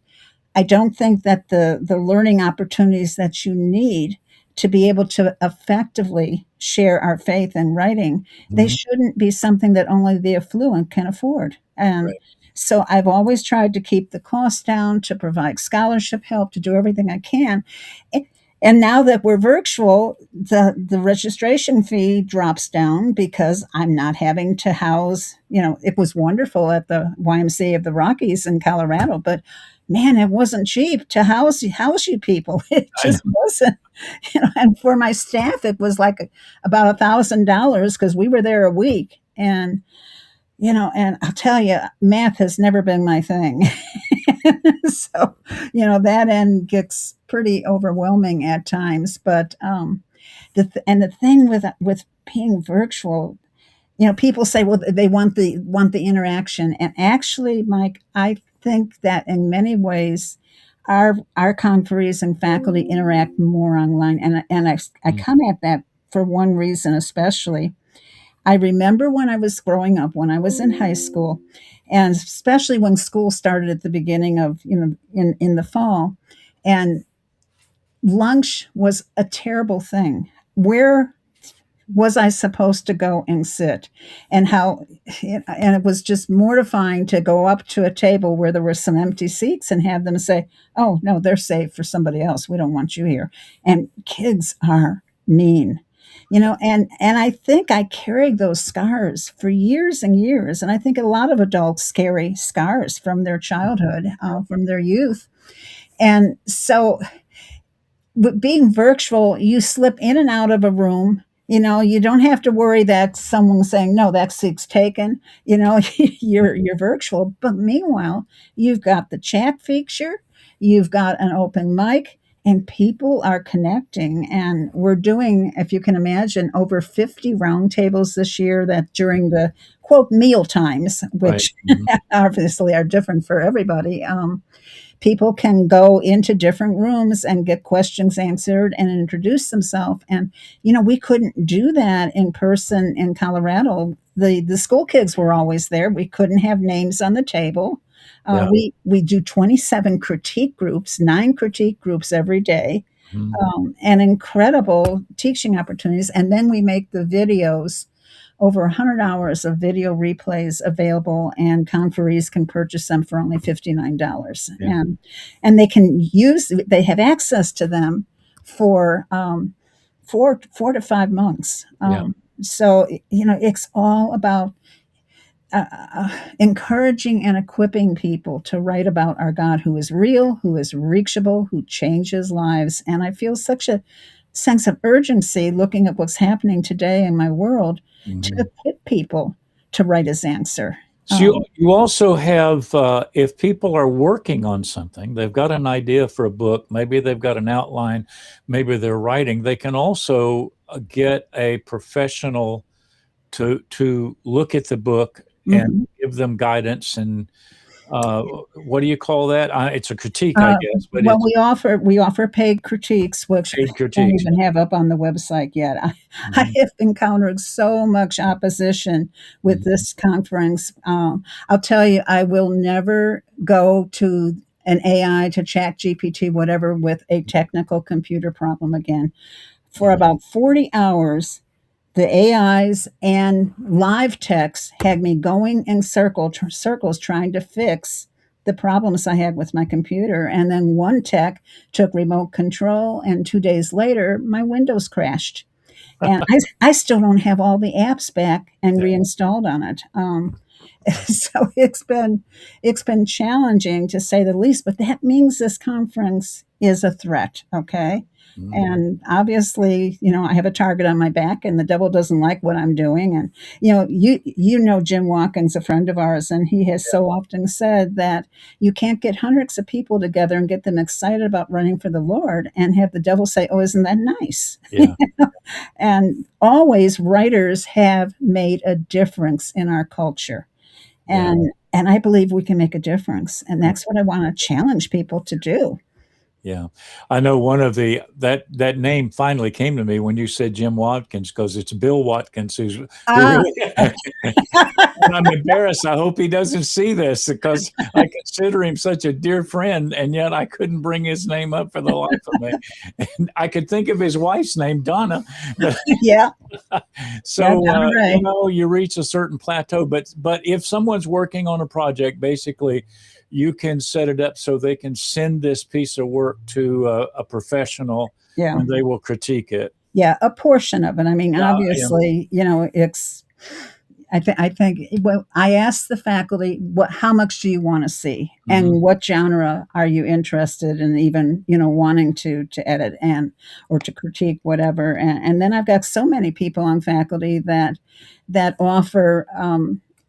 Speaker 2: I don't think that the learning opportunities that you need to be able to effectively share our faith in writing, they
Speaker 1: Mhm.
Speaker 2: shouldn't be something that only the affluent can afford. And
Speaker 1: Right.
Speaker 2: so I've always tried to keep the cost down, to provide scholarship help, to do everything I can. And now that we're virtual, the registration fee drops down because I'm not having to house, it was wonderful at the YMCA of the Rockies in Colorado, but man, it wasn't cheap to house you people. It
Speaker 1: I know.
Speaker 2: just wasn't. And for my staff, it was like about $1,000 because we were there a week. And I'll tell you, math has never been my thing. So, that end gets pretty overwhelming at times. But the thing with being virtual, people say, well, they want the interaction, and actually, Mike, I think that in many ways, our conferees and faculty interact more online, and I
Speaker 1: Mm.
Speaker 2: come at that for one reason especially. I remember when I was growing up, when I was in high school, and especially when school started at the beginning of, in the fall, and lunch was a terrible thing. Where was I supposed to go and sit? And and it was just mortifying to go up to a table where there were some empty seats and have them say, "Oh, no, they're saved for somebody else. We don't want you here." And kids are mean. And I think I carried those scars for years and years. And I think a lot of adults carry scars from their childhood, from their youth. And so, but being virtual, you slip in and out of a room. You don't have to worry that someone's saying, no, that seat's taken. You're virtual. But meanwhile, you've got the chat feature, you've got an open mic, and people are connecting. And we're doing, if you can imagine, over 50 roundtables this year that during the quote meal times,
Speaker 1: Right.
Speaker 2: which
Speaker 1: Mhm.
Speaker 2: obviously are different for everybody. People can go into different rooms and get questions answered and introduce themselves. And we couldn't do that in person in Colorado. The school kids were always there. We couldn't have names on the table.
Speaker 1: Yeah.
Speaker 2: We do 27 critique groups, 9 critique groups every day,
Speaker 1: Mhm.
Speaker 2: and incredible teaching opportunities. And then we make the videos, over 100 hours of video replays available, and conferees can purchase them for only $59.
Speaker 1: Yeah.
Speaker 2: And they have access to them for 4 to 5 months.
Speaker 1: Yeah.
Speaker 2: So, it's all about encouraging and equipping people to write about our God, who is real, who is reachable, who changes lives. And I feel such a sense of urgency looking at what's happening today in my world to
Speaker 1: Mhm.
Speaker 2: equip people to write his answer.
Speaker 1: So you also have, if people are working on something, they've got an idea for a book, maybe they've got an outline, maybe they're writing, they can also get a professional to look at the book and
Speaker 2: Mhm.
Speaker 1: give them guidance and what do you call that? It's a critique, I guess, but
Speaker 2: Well,
Speaker 1: it's
Speaker 2: we offer paid critiques, which
Speaker 1: paid
Speaker 2: I don't
Speaker 1: critiques.
Speaker 2: even have up on the website yet. I
Speaker 1: Mhm,
Speaker 2: have encountered so much opposition with
Speaker 1: mhm,
Speaker 2: this conference. I'll tell you, I will never go to an AI, to Chat GPT, whatever, with a technical computer problem again. For
Speaker 1: mhm.
Speaker 2: about 40 hours, the AIs and live text had me going in circles trying to fix the problems I had with my computer. And then one tech took remote control, and 2 days later, my Windows crashed. And I still don't have all the apps back and
Speaker 1: Yeah,
Speaker 2: reinstalled on it. So it's been challenging to say the least, but that means this conference is a threat, okay?
Speaker 1: mhm,
Speaker 2: And obviously, I have a target on my back, and the devil doesn't like what I'm doing. And you know Jim Watkins, a friend of ours, and he has so often said that you can't get hundreds of people together and get them excited about running for the Lord and have the devil say, "Oh, isn't that nice?"
Speaker 1: yeah,
Speaker 2: And always writers have made a difference in our culture.
Speaker 1: yeah.
Speaker 2: And I believe we can make a difference. And that's what I want to challenge people to do.
Speaker 1: Yeah, I know one of that name finally came to me when you said Jim Watkins because it's Bill Watkins who
Speaker 2: Ah,
Speaker 1: really and I'm embarrassed. I hope he doesn't see this because I consider him such a dear friend, and yet I couldn't bring his name up for the life of me. And I could think of his wife's name, Donna, but
Speaker 2: yeah, yeah,
Speaker 1: so
Speaker 2: Donna Ray.
Speaker 1: you reach a certain plateau. But if someone's working on a project, basically, you can set it up so they can send this piece of work to a professional,
Speaker 2: Yeah,
Speaker 1: and they will critique it.
Speaker 2: yeah, a portion of it. I mean,
Speaker 1: Yeah, yeah.
Speaker 2: obviously, it's. I think well, I asked the faculty, how much do you want to see,
Speaker 1: Mhm.
Speaker 2: and what genre are you interested in, even wanting to edit and or to critique whatever. And then I've got so many people on faculty that offer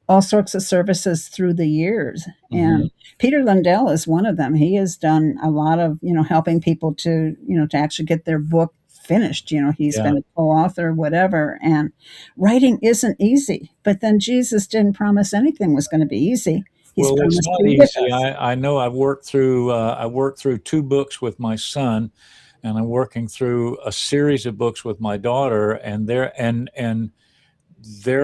Speaker 2: all sorts of services through the years.
Speaker 1: Mhm.
Speaker 2: And Peter Lundell is one of them. He has done a lot of helping people to actually get their book finished. He's
Speaker 1: Yeah.
Speaker 2: been a co-author, whatever. And writing isn't easy, but then Jesus didn't promise anything was going to be easy. He's
Speaker 1: Well, it's
Speaker 2: promised to
Speaker 1: not
Speaker 2: be with
Speaker 1: easy.
Speaker 2: us.
Speaker 1: I know I worked through two books with my son, and I'm working through a series of books with my daughter, and they're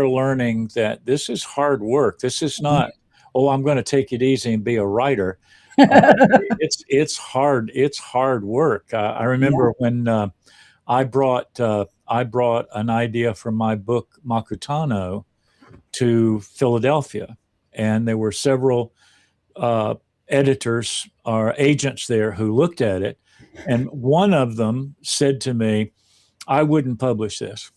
Speaker 1: learning that this is hard work. This is not, oh, I'm going to take it easy and be a writer. Uh, it's hard. It's hard work. I
Speaker 2: Yeah,
Speaker 1: remember when I brought an idea from my book Makutano to Philadelphia, and there were several uh, editors or agents there who looked at it, and one of them said to me, "I wouldn't publish this."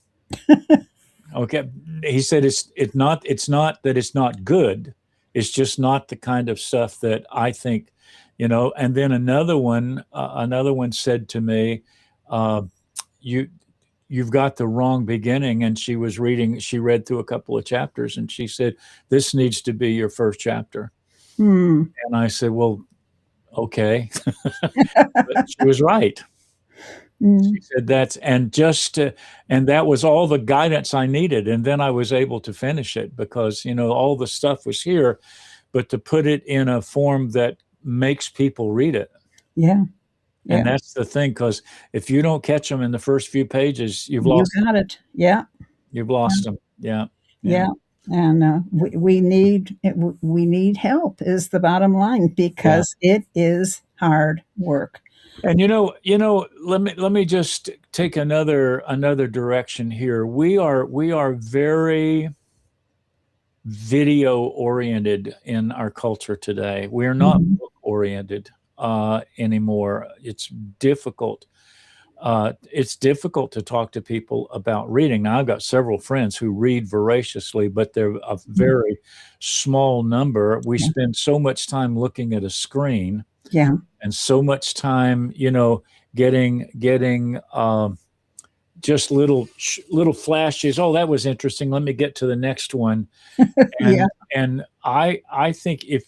Speaker 1: Okay, he said it's not that it's not good. It's just not the kind of stuff that I think, And then another one said to me, uh, "You you've got the wrong beginning." And she read through a couple of chapters, and she said, "This needs to be your first chapter."
Speaker 2: hmm.
Speaker 1: And I said, "Well, okay." But she was right.
Speaker 2: Mm.
Speaker 1: She said and that was all the guidance I needed. And then I was able to finish it because, all the stuff was here, but to put it in a form that makes people read it.
Speaker 2: Yeah,
Speaker 1: And
Speaker 2: yeah,
Speaker 1: that's the thing, because if you don't catch them in the first few pages, you've
Speaker 2: you
Speaker 1: lost them.
Speaker 2: got it. Yeah,
Speaker 1: You've lost them. Yeah. Yeah.
Speaker 2: yeah. And we need help is the bottom line,
Speaker 1: Yeah.
Speaker 2: because it is hard work.
Speaker 1: And let me just take another direction here. We are very video oriented in our culture today. We're not
Speaker 2: Mhm.
Speaker 1: book oriented anymore. It's difficult to talk to people about reading. Now, I've got several friends who read voraciously, but they're a very small number. We
Speaker 2: Yeah,
Speaker 1: spend so much time looking at a screen
Speaker 2: yeah,
Speaker 1: and so much time, getting just little flashes. Oh, that was interesting. Let me get to the next one.
Speaker 2: Yeah.
Speaker 1: And I think if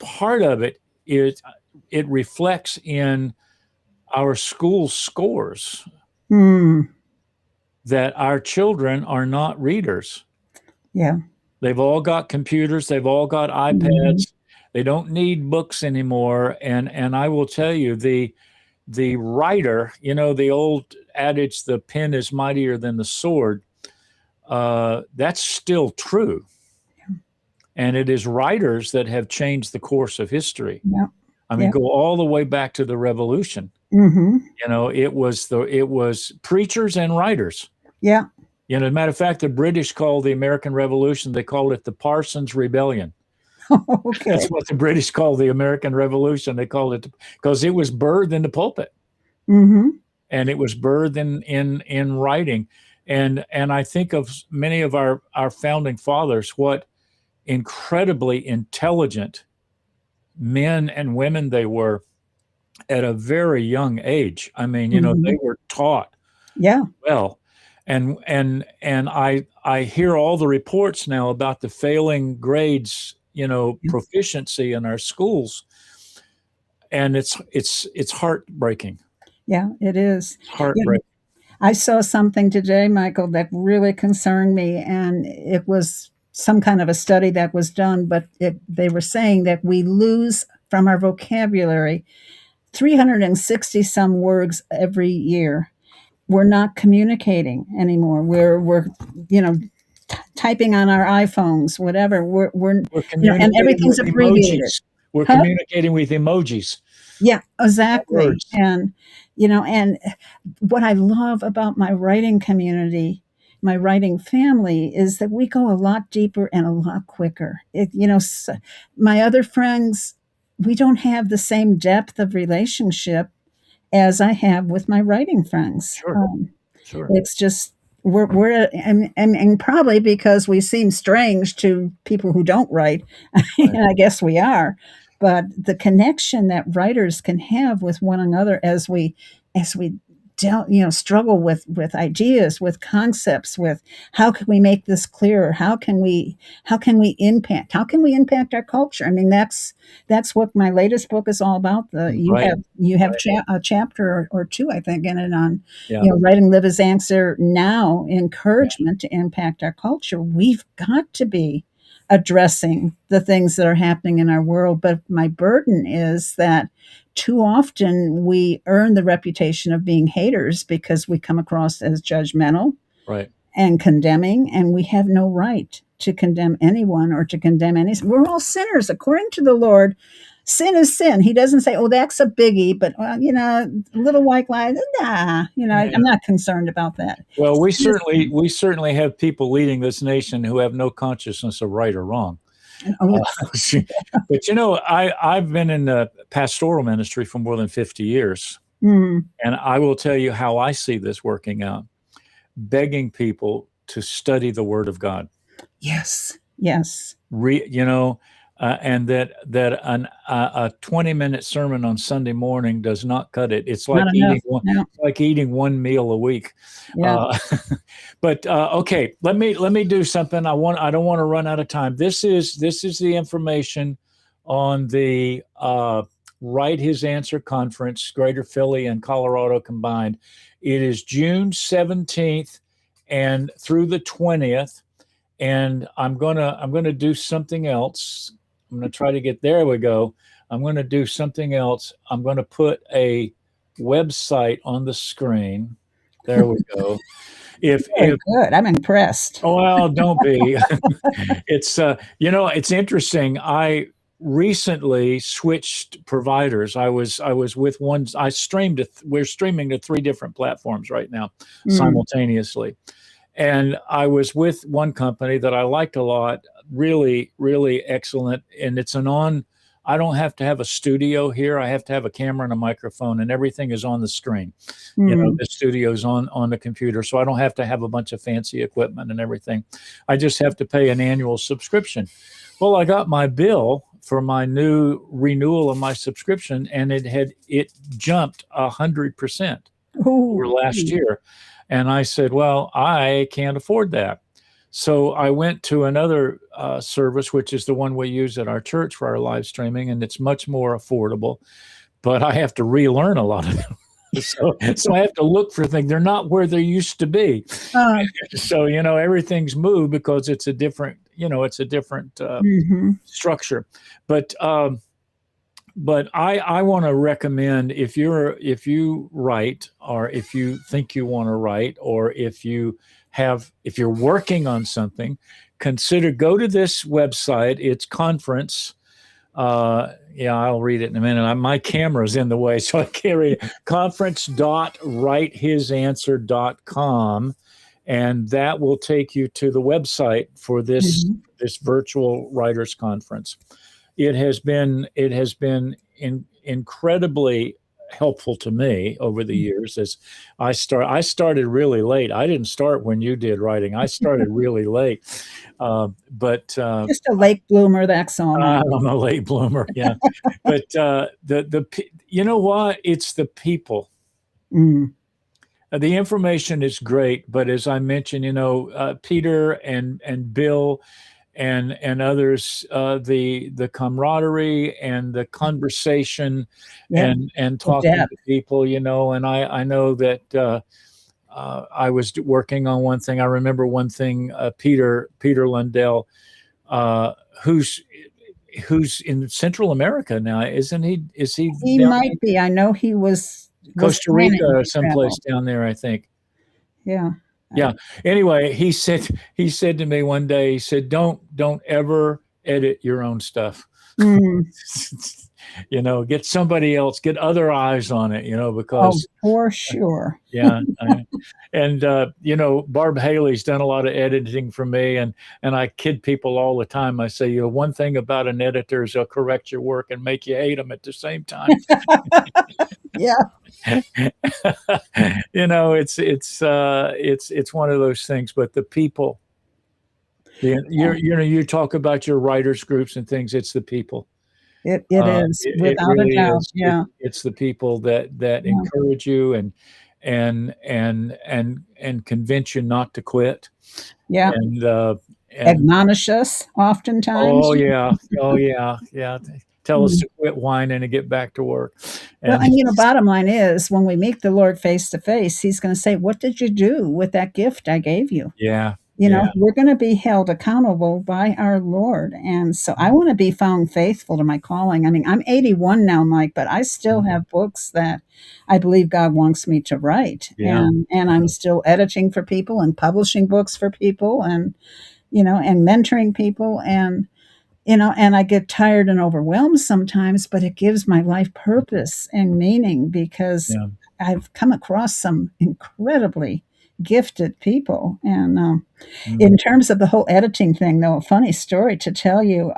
Speaker 1: part of it is it reflects in our school scores
Speaker 2: Mm.
Speaker 1: that our children are not readers.
Speaker 2: Yeah.
Speaker 1: They've all got computers. They've all got
Speaker 2: Mhm.
Speaker 1: iPads. They don't need books anymore. And I will tell you, the writer, the old adage, the pen is mightier than the sword. That's still true. And it is writers that have changed the course of history.
Speaker 2: Yeah.
Speaker 1: I mean,
Speaker 2: Yeah.
Speaker 1: go all the way back to the Revolution.
Speaker 2: Mhm.
Speaker 1: It was preachers and writers.
Speaker 2: Yeah.
Speaker 1: As a matter of fact, the British called the American Revolution, they called it the Parsons Rebellion.
Speaker 2: Okay.
Speaker 1: That's what the British called the American Revolution. They called it because it was birthed in the pulpit,
Speaker 2: Mhm.
Speaker 1: and it was birthed in writing. And I think of many of our founding fathers, what incredibly intelligent men and women they were at a very young age. I mean, they
Speaker 2: Mhm.
Speaker 1: were taught
Speaker 2: Yeah.
Speaker 1: well. And I hear all the reports now about the failing grades,
Speaker 2: Yeah.
Speaker 1: proficiency in our schools, and it's heartbreaking.
Speaker 2: Yeah, it is.
Speaker 1: It's
Speaker 2: You know,
Speaker 1: heartbreaking.
Speaker 2: I saw something today, Michael, that really concerned me, and it was some kind of a study that was done, but they were saying that we lose from our vocabulary 360 some words every year. We're not communicating anymore. We're typing on our iPhones, whatever. We're
Speaker 1: We're
Speaker 2: and
Speaker 1: communicating
Speaker 2: everything's
Speaker 1: with
Speaker 2: abbreviated.
Speaker 1: emojis. We're
Speaker 2: Huh?
Speaker 1: communicating with emojis,
Speaker 2: Yeah,
Speaker 1: not
Speaker 2: exactly.
Speaker 1: words.
Speaker 2: And what I love about my writing community, my writing family, is that we go a lot deeper and a lot quicker. My other friends, we don't have the same depth of relationship as I have with my writing friends.
Speaker 1: Sure, sure.
Speaker 2: It's just we're and probably because we seem strange to people who don't write,
Speaker 1: Right,
Speaker 2: and I guess we are. But the connection that writers can have with one another as we struggle with ideas, with concepts, with how can we make this clearer? How can we impact our culture? I mean, that's what my latest book is all about. The you
Speaker 1: right,
Speaker 2: have you have
Speaker 1: right.
Speaker 2: a chapter or two, I think, in it on
Speaker 1: Yeah,
Speaker 2: writing live as answer now,
Speaker 1: yeah,
Speaker 2: encouragement to impact our culture. We've got to be addressing the things that are happening in our world. But my burden is that too often we earn the reputation of being haters because we come across as judgmental
Speaker 1: right.
Speaker 2: and condemning, and we have no right to condemn anyone or to condemn any. We're all sinners according to the Lord. Sin is sin. He doesn't say, "Oh, that's a biggie," but little white lies. Nah, I'm
Speaker 1: Yeah.
Speaker 2: not concerned about that.
Speaker 1: Well, we
Speaker 2: Sin is
Speaker 1: certainly
Speaker 2: sin.
Speaker 1: we certainly have people leading this nation who have no consciousness of right or wrong.
Speaker 2: Oh,
Speaker 1: Uh, but I've been in the pastoral ministry for more than 50 years,
Speaker 2: mm,
Speaker 1: and I will tell you how I see this working out: begging people to study the Word of God.
Speaker 2: yes, yes,
Speaker 1: And a 20-minute sermon on Sunday morning does not cut it. It's
Speaker 2: not
Speaker 1: like
Speaker 2: enough. No,
Speaker 1: eating one meal a week.
Speaker 2: yeah,
Speaker 1: Uh, but okay, let me do something. I don't want to run out of time. This is the information on the Write His Answer conference, Greater Philly and Colorado combined. It is June 17th and through the 20th. And I'm gonna do something else. I'm gonna try to get there. We go. I'm gonna do something else. I'm gonna put a website on the screen. There we go.
Speaker 2: very
Speaker 1: If
Speaker 2: good. I'm impressed.
Speaker 1: Oh, well, don't be. It's interesting. I recently switched providers. I was with one. We're streaming to three different platforms right now
Speaker 2: Mm,
Speaker 1: simultaneously. And I was with one company that I liked a lot, really, really excellent. And I don't have to have a studio here. I have to have a camera and a microphone, and everything is on the screen.
Speaker 2: mm,
Speaker 1: The studio's on the computer. So I don't have to have a bunch of fancy equipment and everything. I just have to pay an annual subscription. Well, I got my bill for my new renewal of my subscription, and it jumped 100%.
Speaker 2: Ooh.
Speaker 1: over last year. And I said, well, I can't afford that. So I went to another service, which is the one we use at our church for our live streaming, and it's much more affordable. But I have to relearn a lot of them. So I have to look for things. They're not where they used to be.
Speaker 2: Uh,
Speaker 1: So, everything's moved because it's a different,
Speaker 2: mhm.
Speaker 1: structure. But I want to recommend, if you write, or if you think you want to write, or if you're working on something, go to this website. It's conference. I'll read it in a minute. My camera's in the way, so I can't read it. Conference.writehisanswer.com, and that will take you to the website for this
Speaker 2: Mhm.
Speaker 1: this virtual writers conference. It has been incredibly helpful to me over the years. As I started really late. I didn't start when you did writing. I started really late, but
Speaker 2: Just a late bloomer, that's all, Mike.
Speaker 1: I'm a late bloomer. Yeah, but you know what? It's the people.
Speaker 2: Mm.
Speaker 1: The information is great, but as I mentioned, Peter and Bill and others, the camaraderie and the conversation,
Speaker 2: Yep.
Speaker 1: and
Speaker 2: The
Speaker 1: talking
Speaker 2: depth.
Speaker 1: to people, and I know that I was working on one thing. I remember one thing. Peter Lundell, uh, who's in Central America now, isn't he? Is he
Speaker 2: He
Speaker 1: down
Speaker 2: might
Speaker 1: in
Speaker 2: be. I know he was
Speaker 1: Costa Rica
Speaker 2: planning
Speaker 1: or
Speaker 2: to
Speaker 1: someplace
Speaker 2: travel.
Speaker 1: down there? I think.
Speaker 2: Yeah.
Speaker 1: Yeah. Anyway, he said to me one day, he said, "Don't ever edit your own stuff.
Speaker 2: Mm.
Speaker 1: Get somebody else, get other eyes on it,
Speaker 2: Oh,
Speaker 1: because
Speaker 2: for sure.
Speaker 1: yeah, and Barb Haley's done a lot of editing for me, and I kid people all the time. I say, one thing about an editor is they'll correct your work and make you hate them at the same time.
Speaker 2: Yeah.
Speaker 1: It's one of those things. But the people, you talk about your writers groups and things. It's the people.
Speaker 2: It is,
Speaker 1: It
Speaker 2: without a
Speaker 1: really
Speaker 2: doubt.
Speaker 1: is.
Speaker 2: Yeah.
Speaker 1: It's the people that
Speaker 2: Yeah.
Speaker 1: encourage you and convince you not to quit.
Speaker 2: Yeah.
Speaker 1: And
Speaker 2: Admonish us oftentimes.
Speaker 1: oh yeah, oh yeah, yeah. Tell us
Speaker 2: Mm.
Speaker 1: to quit whining and get back to work.
Speaker 2: Well,
Speaker 1: And
Speaker 2: and bottom line is when we meet the Lord face to face, he's going to say, "What did you do with that gift I gave you?"
Speaker 1: yeah, yeah,
Speaker 2: We're going to be held accountable by our Lord. And so I want to be found faithful to my calling. I mean, I'm 81 now, Mike, but I still have books that I believe God wants me to write.
Speaker 1: yeah,
Speaker 2: And I'm still editing for people and publishing books for people and, and mentoring people. And I get tired and overwhelmed sometimes, but it gives my life purpose and meaning because
Speaker 1: yeah.
Speaker 2: I've come across some incredibly gifted people. And
Speaker 1: Mm,
Speaker 2: in terms of the whole editing thing, though, a funny story to tell you.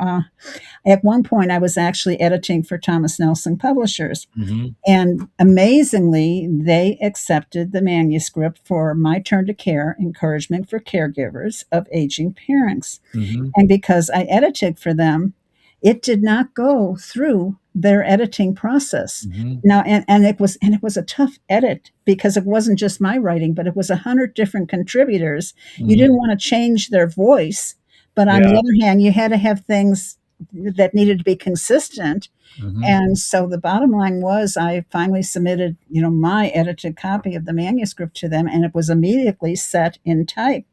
Speaker 2: At one point, I was actually editing for Thomas Nelson Publishers.
Speaker 1: mhm,
Speaker 2: And amazingly, they accepted the manuscript for My Turn to Care Encouragement for Caregivers of Aging Parents.
Speaker 1: mhm,
Speaker 2: And because I edited for them, it did not go through their editing process.
Speaker 1: mhm,
Speaker 2: Now, and it was a tough edit because it wasn't just my writing, but it was 100 different contributors. You
Speaker 1: mhm.
Speaker 2: didn't want to change their voice, but on the
Speaker 1: Yeah.
Speaker 2: other hand, you had to have things that needed to be consistent.
Speaker 1: Mhm.
Speaker 2: And so the bottom line was I finally submitted, my edited copy of the manuscript to them, and it was immediately set in type.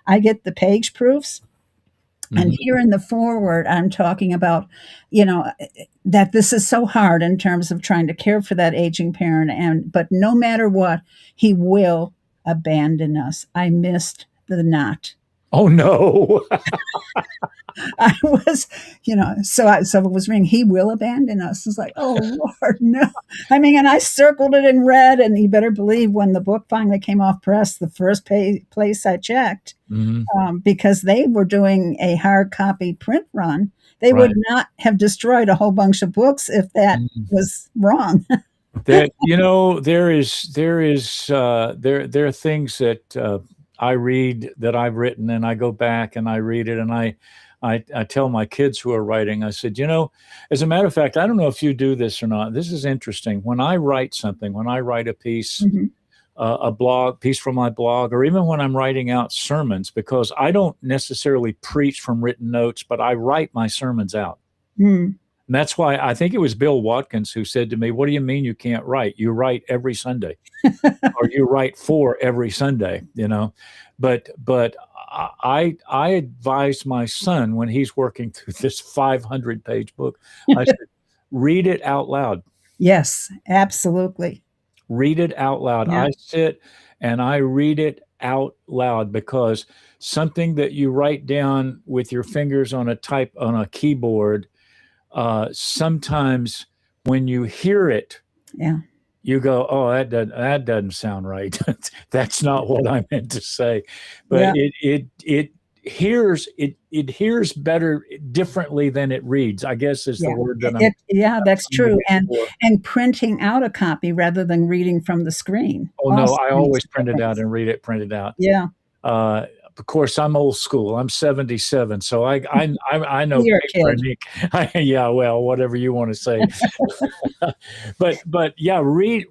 Speaker 2: I get the page proofs. And
Speaker 1: Mhm.
Speaker 2: here in the forward, I'm talking about, that this is so hard in terms of trying to care for that aging parent. But no matter what, he will abandon us. I missed the knot.
Speaker 1: Oh no.
Speaker 2: I was, so it was reading, he will abandon us. It's like, oh Lord, no. I mean, and I circled it in red, and you better believe when the book finally came off press, the first place I checked,
Speaker 1: Mhm.
Speaker 2: because they were doing a hard copy print run, they would
Speaker 1: Right.
Speaker 2: not have destroyed a whole bunch of books if that
Speaker 1: Mhm.
Speaker 2: was wrong.
Speaker 1: That there are things that I read that I've written, and I go back and I read it, and I tell my kids who are writing, I said, as a matter of fact, I don't know if you do this or not. This is interesting. When I write something, when I write a piece,
Speaker 2: Mhm.
Speaker 1: a blog piece from my blog, or even when I'm writing out sermons, because I don't necessarily preach from written notes, but I write my sermons out.
Speaker 2: Mm.
Speaker 1: And that's why I think it was Bill Watkins who said to me, "What do you mean you can't write? You write every Sunday, or you write for every Sunday, you know." But I advised my son when he's working through this 500-page book, I said, read it out loud.
Speaker 2: Yes, absolutely.
Speaker 1: Read it out loud.
Speaker 2: Yeah.
Speaker 1: I sit and I read it out loud, because something that you write down with your fingers on a keyboard, sometimes when you hear it,
Speaker 2: Yeah.
Speaker 1: you go, "Oh, that doesn't sound right. That's not what I meant to say." But
Speaker 2: Yeah.
Speaker 1: it hears better differently than it reads, I guess, is the
Speaker 2: Yeah.
Speaker 1: word that
Speaker 2: Yeah,
Speaker 1: I'm
Speaker 2: that's
Speaker 1: trying to
Speaker 2: true.
Speaker 1: get for.
Speaker 2: And printing out a copy rather than reading from the screen
Speaker 1: Oh no,
Speaker 2: also
Speaker 1: I
Speaker 2: makes
Speaker 1: always
Speaker 2: a
Speaker 1: print it out
Speaker 2: difference.
Speaker 1: and read it printed out.
Speaker 2: Yeah.
Speaker 1: Of course, I'm old school. I'm 77, so I know
Speaker 2: You're a
Speaker 1: paper
Speaker 2: kid.
Speaker 1: and ink. Yeah, well, whatever you want to say. But yeah, read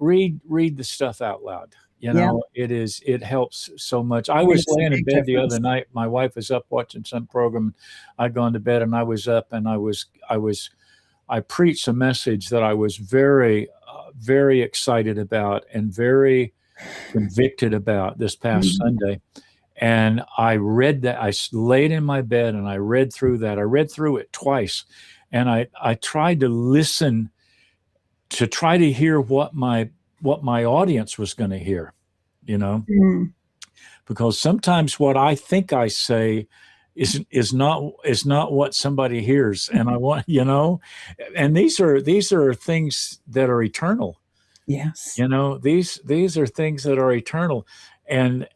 Speaker 1: the stuff out loud. You
Speaker 2: Yeah,
Speaker 1: know, it helps so much. I was
Speaker 2: makes a
Speaker 1: laying in
Speaker 2: big
Speaker 1: bed the other
Speaker 2: difference.
Speaker 1: night. My wife was up watching some program. I'd gone to bed, and I was up, and I preached a message that I was very excited about and very convicted about this past
Speaker 2: Mhm.
Speaker 1: Sunday. And I read that. I laid in my bed and I read through that. I read through it twice, and I tried to listen to try to hear what my audience was going to hear, you know,
Speaker 2: Mm.
Speaker 1: because sometimes what I think I say is not what somebody hears, and I want, you know, and these are things that are eternal.
Speaker 2: Yes.
Speaker 1: You know, these are things that are eternal, and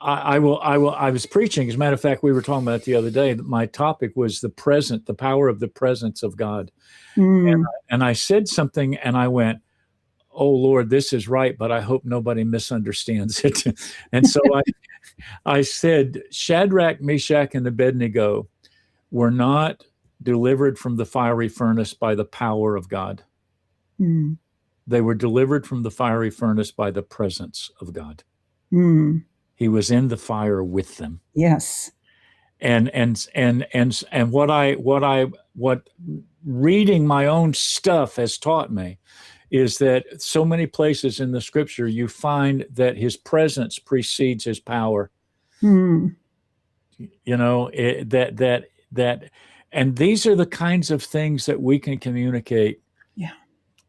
Speaker 1: I was preaching. As a matter of fact, we were talking about it the other day. My topic was the power of the presence of God.
Speaker 2: Mm.
Speaker 1: And I said something and I went, "Oh Lord, this is right, but I hope nobody misunderstands it." And so I said, Shadrach, Meshach, and Abednego were not delivered from the fiery furnace by the power of God.
Speaker 2: Mm.
Speaker 1: They were delivered from the fiery furnace by the presence of God.
Speaker 2: Mm.
Speaker 1: He was in the fire with them.
Speaker 2: Yes.
Speaker 1: And what reading my own stuff has taught me is that so many places in the scripture you find that his presence precedes his power.
Speaker 2: Mm.
Speaker 1: You know, and these are the kinds of things that we can communicate.
Speaker 2: Yeah.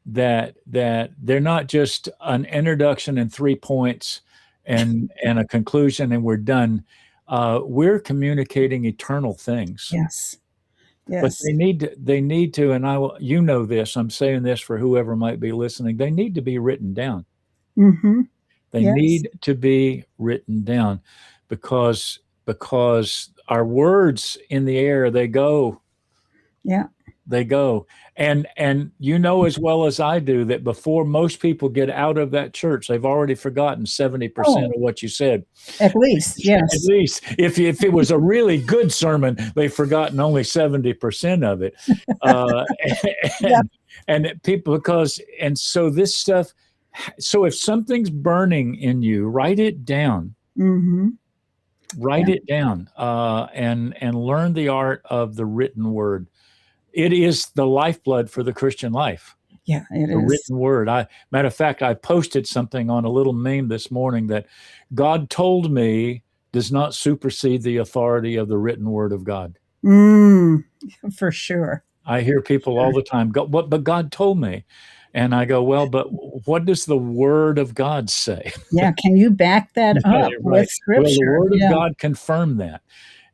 Speaker 1: That they're not just an introduction and 3 points and a conclusion and we're done. We're communicating eternal things.
Speaker 2: Yes.
Speaker 1: But
Speaker 2: Yes.
Speaker 1: they need to, and you know this, I'm saying this for whoever might be listening, they need to be written down.
Speaker 2: Mm-hmm.
Speaker 1: They
Speaker 2: Yes.
Speaker 1: need to be written down, because our words in the air, they go.
Speaker 2: Yeah.
Speaker 1: And you know as well as I do that before most people get out of that church, they've already forgotten 70%
Speaker 2: Oh,
Speaker 1: of what you said.
Speaker 2: at least.
Speaker 1: At
Speaker 2: Yes.
Speaker 1: least if it was a really good sermon, they've forgotten only 70% of it. Uh,
Speaker 2: Yep.
Speaker 1: and people, so this stuff, so if something's burning in you, write it down.
Speaker 2: Mm-hmm.
Speaker 1: Write
Speaker 2: Yeah.
Speaker 1: it down, and learn the art of the written word. It is the lifeblood for the Christian life.
Speaker 2: Yeah, it
Speaker 1: The
Speaker 2: is.
Speaker 1: written word. Matter of fact, I posted something on a little meme this morning that God told me does not supersede the authority of the written word of God.
Speaker 2: Mm. For sure.
Speaker 1: I hear people all
Speaker 2: Sure.
Speaker 1: the time go, "What? But God told me," and I go, "Well, but what does the word of God say?"
Speaker 2: Yeah. Can you back that up with
Speaker 1: Right. Well, the
Speaker 2: scripture?
Speaker 1: word of
Speaker 2: Yeah.
Speaker 1: God confirmed that.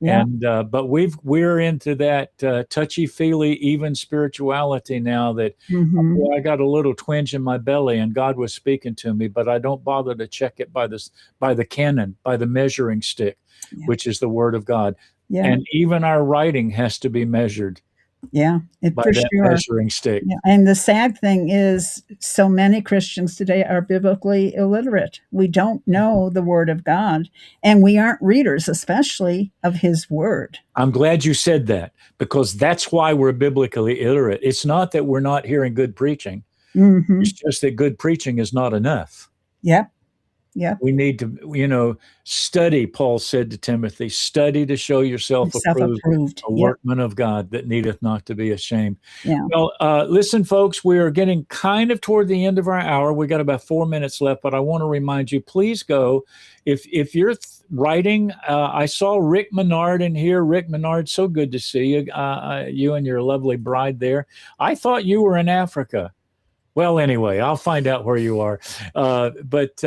Speaker 2: Yeah.
Speaker 1: And but we're into that touchy feely even spirituality now, that
Speaker 2: Mm-hmm.
Speaker 1: boy, I got a little twinge in my belly and God was speaking to me, but I don't bother to check it by the canon, by the measuring stick,
Speaker 2: Yeah.
Speaker 1: which is the word of God.
Speaker 2: Yeah.
Speaker 1: And even our writing has to be measured
Speaker 2: Yeah.
Speaker 1: by
Speaker 2: For
Speaker 1: that
Speaker 2: sure.
Speaker 1: measuring stick.
Speaker 2: Yeah, and the sad thing is, so many Christians today are biblically illiterate. We don't know the Word of God, and we aren't readers, especially of His Word.
Speaker 1: I'm glad you said that, because that's why we're biblically illiterate. It's not that we're not hearing good preaching.
Speaker 2: Mm-hmm.
Speaker 1: It's just that good preaching is not enough.
Speaker 2: Yep. Yep.
Speaker 1: We need to, study, Paul said to Timothy, study to show yourself approved,
Speaker 2: Self-approved.
Speaker 1: a
Speaker 2: Yep.
Speaker 1: workman of God that needeth not to be ashamed.
Speaker 2: Yeah.
Speaker 1: Well, listen, folks, we are getting kind of toward the end of our hour. We got about 4 minutes left, but I want to remind you, please go. If you're writing, I saw Rick Menard in here. Rick Menard, so good to see you. You and your lovely bride there. I thought you were in Africa. Well, anyway, I'll find out where you are. But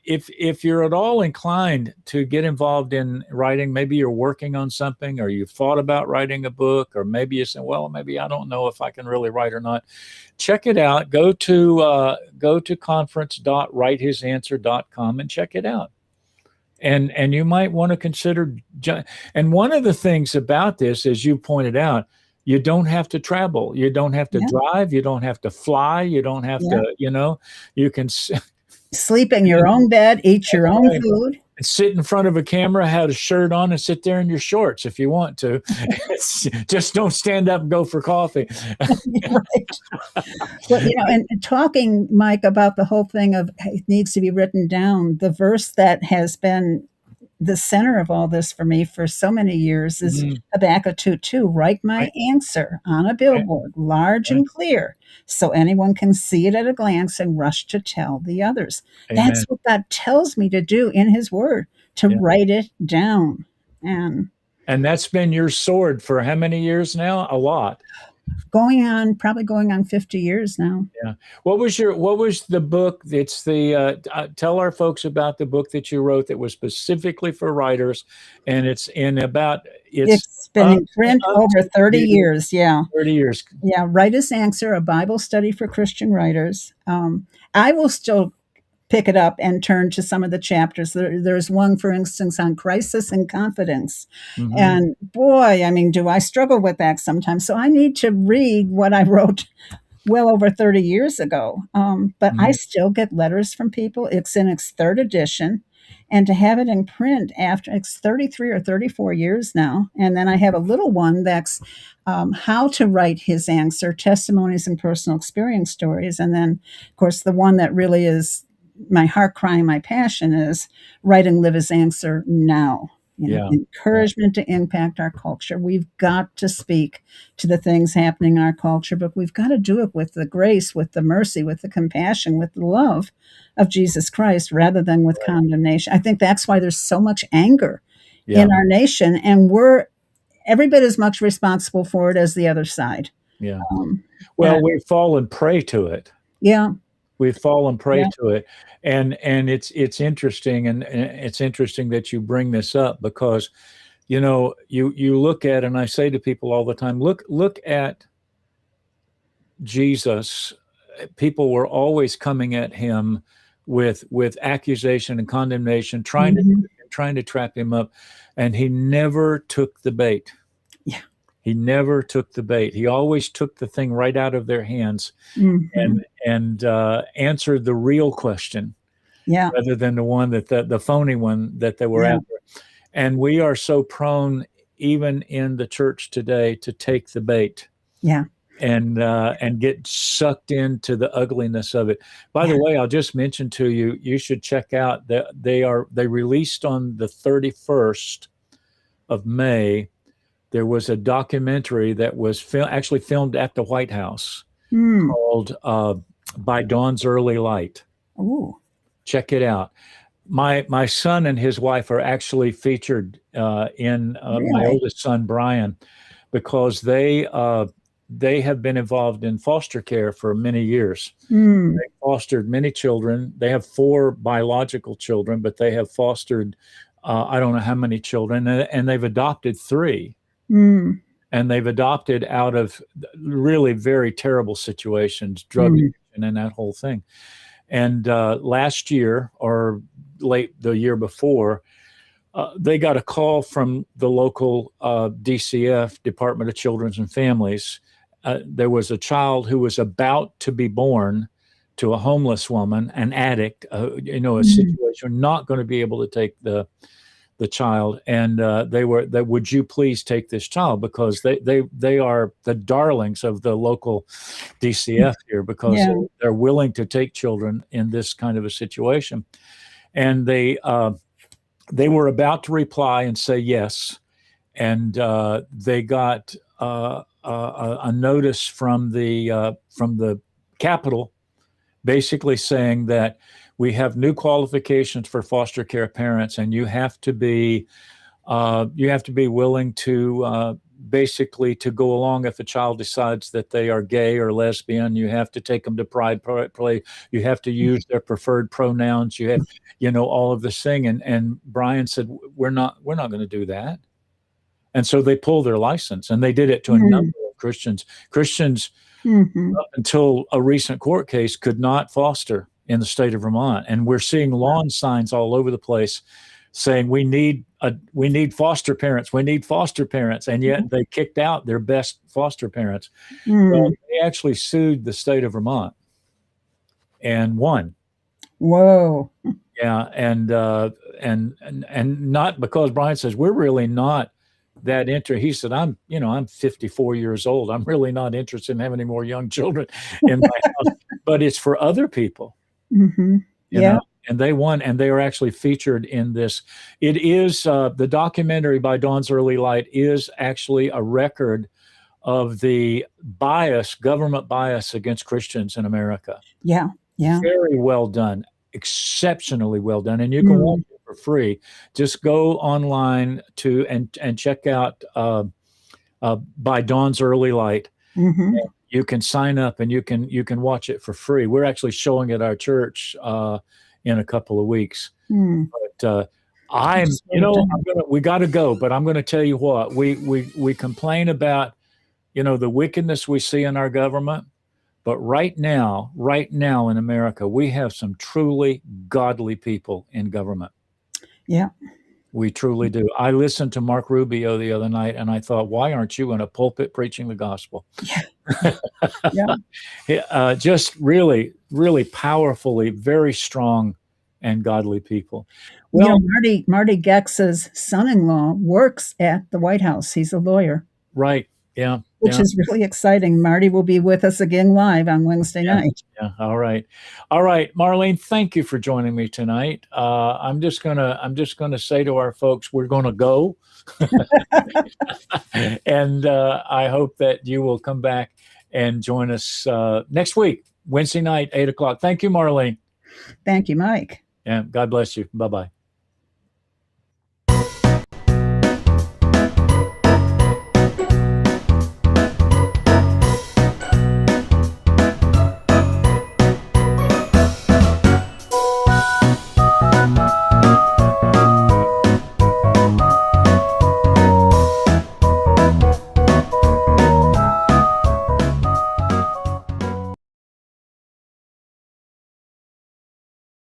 Speaker 1: if you're at all inclined to get involved in writing, maybe you're working on something, or you've thought about writing a book, or maybe you say, well, maybe I don't know if I can really write or not. Check it out. Go to conference.writehisanswer.com and check it out. And you might want to consider. And one of the things about this, as you pointed out, you don't have to travel. You don't have to drive. You don't have to fly. You don't have to, you can
Speaker 2: sleep in your own bed, eat your own food.
Speaker 1: Sit in front of a camera, have a shirt on, and sit there in your shorts if you want to. Just don't stand up and go for coffee.
Speaker 2: Right. Well, and talking, Mike, about the whole thing of it needs to be written down, the verse that has been the center of all this for me for so many years is Habakkuk 2:2. Write my answer on a billboard, large and clear, so anyone can see it at a glance and rush to tell the others.
Speaker 1: Amen.
Speaker 2: That's what God tells me to do in his word, to write it down. And
Speaker 1: that's been your sword for how many years now? A lot.
Speaker 2: Probably going on 50 years now.
Speaker 1: Yeah. What was the book? It's tell our folks about the book that you wrote that was specifically for writers, and it's been in
Speaker 2: print over 30 years. Yeah.
Speaker 1: 30 years.
Speaker 2: Yeah. Write His Answer, a Bible study for Christian writers. I will still pick it up and turn to some of the chapters. There's one, for instance, on crisis and confidence. Mm-hmm. And boy, do I struggle with that sometimes. So I need to read what I wrote well over 30 years ago. But I still get letters from people. It's in its third edition. And to have it in print after it's 33 or 34 years now. And then I have a little one that's how to write his answer, testimonies and personal experience stories. And then, of course, the one that really is my heart cry, my passion is write and live His answer now. Encouragement to impact our culture. We've got to speak to the things happening in our culture, but we've got to do it with the grace, with the mercy, with the compassion, with the love of Jesus Christ, rather than with condemnation. I think that's why there's so much anger in our nation, and we're every bit as much responsible for it as the other side.
Speaker 1: Yeah. We've fallen prey to it.
Speaker 2: Yeah.
Speaker 1: We've fallen prey to it, and it's interesting, and it's interesting that you bring this up, because you look at, and I say to people all the time, look at Jesus. People were always coming at him with accusation and condemnation, trying to trap him up, and he never took the bait. Yeah. He never took the bait. He always took the thing right out of their hands and answered the real question, rather than the one the phony one that they were after. And we are so prone, even in the church today, to take the bait, and get sucked into the ugliness of it. By the way, I'll just mention to you, you should check out that they released on the 31st of May. There was a documentary that was actually filmed at the White House called By Dawn's Early Light. Ooh. Check it out. My son and his wife are actually featured in my oldest son, Brian, because they have been involved in foster care for many years. They fostered many children. They have 4 biological children, but they have fostered I don't know how many children, and they've adopted 3. And they've adopted out of really very terrible situations, drug addiction and that whole thing. And last year, or late the year before, they got a call from the local DCF, Department of Children's and Families. There was a child who was about to be born to a homeless woman, an addict, a situation, not going to be able to take the the child, and they would you please take this child, because they are the darlings of the local DCF here, because
Speaker 2: Yeah.
Speaker 1: they're willing to take children in this kind of a situation. And they were about to reply and say yes, and they got a notice from the Capitol, basically saying that we have new qualifications for foster care parents, and you have to be willing to basically to go along if a child decides that they are gay or lesbian. You have to take them to pride play. You have to use their preferred pronouns. You have, all of this thing. And Brian said, we're not going to do that. And so they pulled their license, and they did it to a number of Christians. Christians, up until a recent court case, could not foster in the state of Vermont. And we're seeing lawn signs all over the place saying we need foster parents. We need foster parents. And yet they kicked out their best foster parents. Well, they actually sued the state of Vermont and won.
Speaker 2: Whoa.
Speaker 1: Yeah. And not because Brian says we're really not that he said, I'm 54 years old. I'm really not interested in having any more young children in my house, but it's for other people. You know? And they won, and they are actually featured in this. It is the documentary by Dawn's Early Light is actually a record of the government bias against Christians in America.
Speaker 2: Yeah.
Speaker 1: Very well done, exceptionally well done, and you can watch it for free. Just go online and check out by Dawn's Early Light. You can sign up and you can watch it for free. We're actually showing at our church in a couple of weeks. But we got to go. But I'm going to tell you what, we complain about, the wickedness we see in our government. But right now in America, we have some truly godly people in government. Yeah. We truly do. I listened to Mark Rubio the other night, and I thought, why aren't you in a pulpit preaching the gospel? Just really, really powerfully, very strong and godly people.
Speaker 2: Well, Marty Gex's son-in-law works at the White House. He's a lawyer.
Speaker 1: Right. Yeah.
Speaker 2: Which is really exciting. Marty will be with us again live on Wednesday night.
Speaker 1: Yeah. All right. Marlene, thank you for joining me tonight. I'm just gonna say to our folks, we're gonna go. And I hope that you will come back and join us next week, Wednesday night, 8:00. Thank you, Marlene.
Speaker 2: Thank you, Mike.
Speaker 1: Yeah. God bless you. Bye-bye.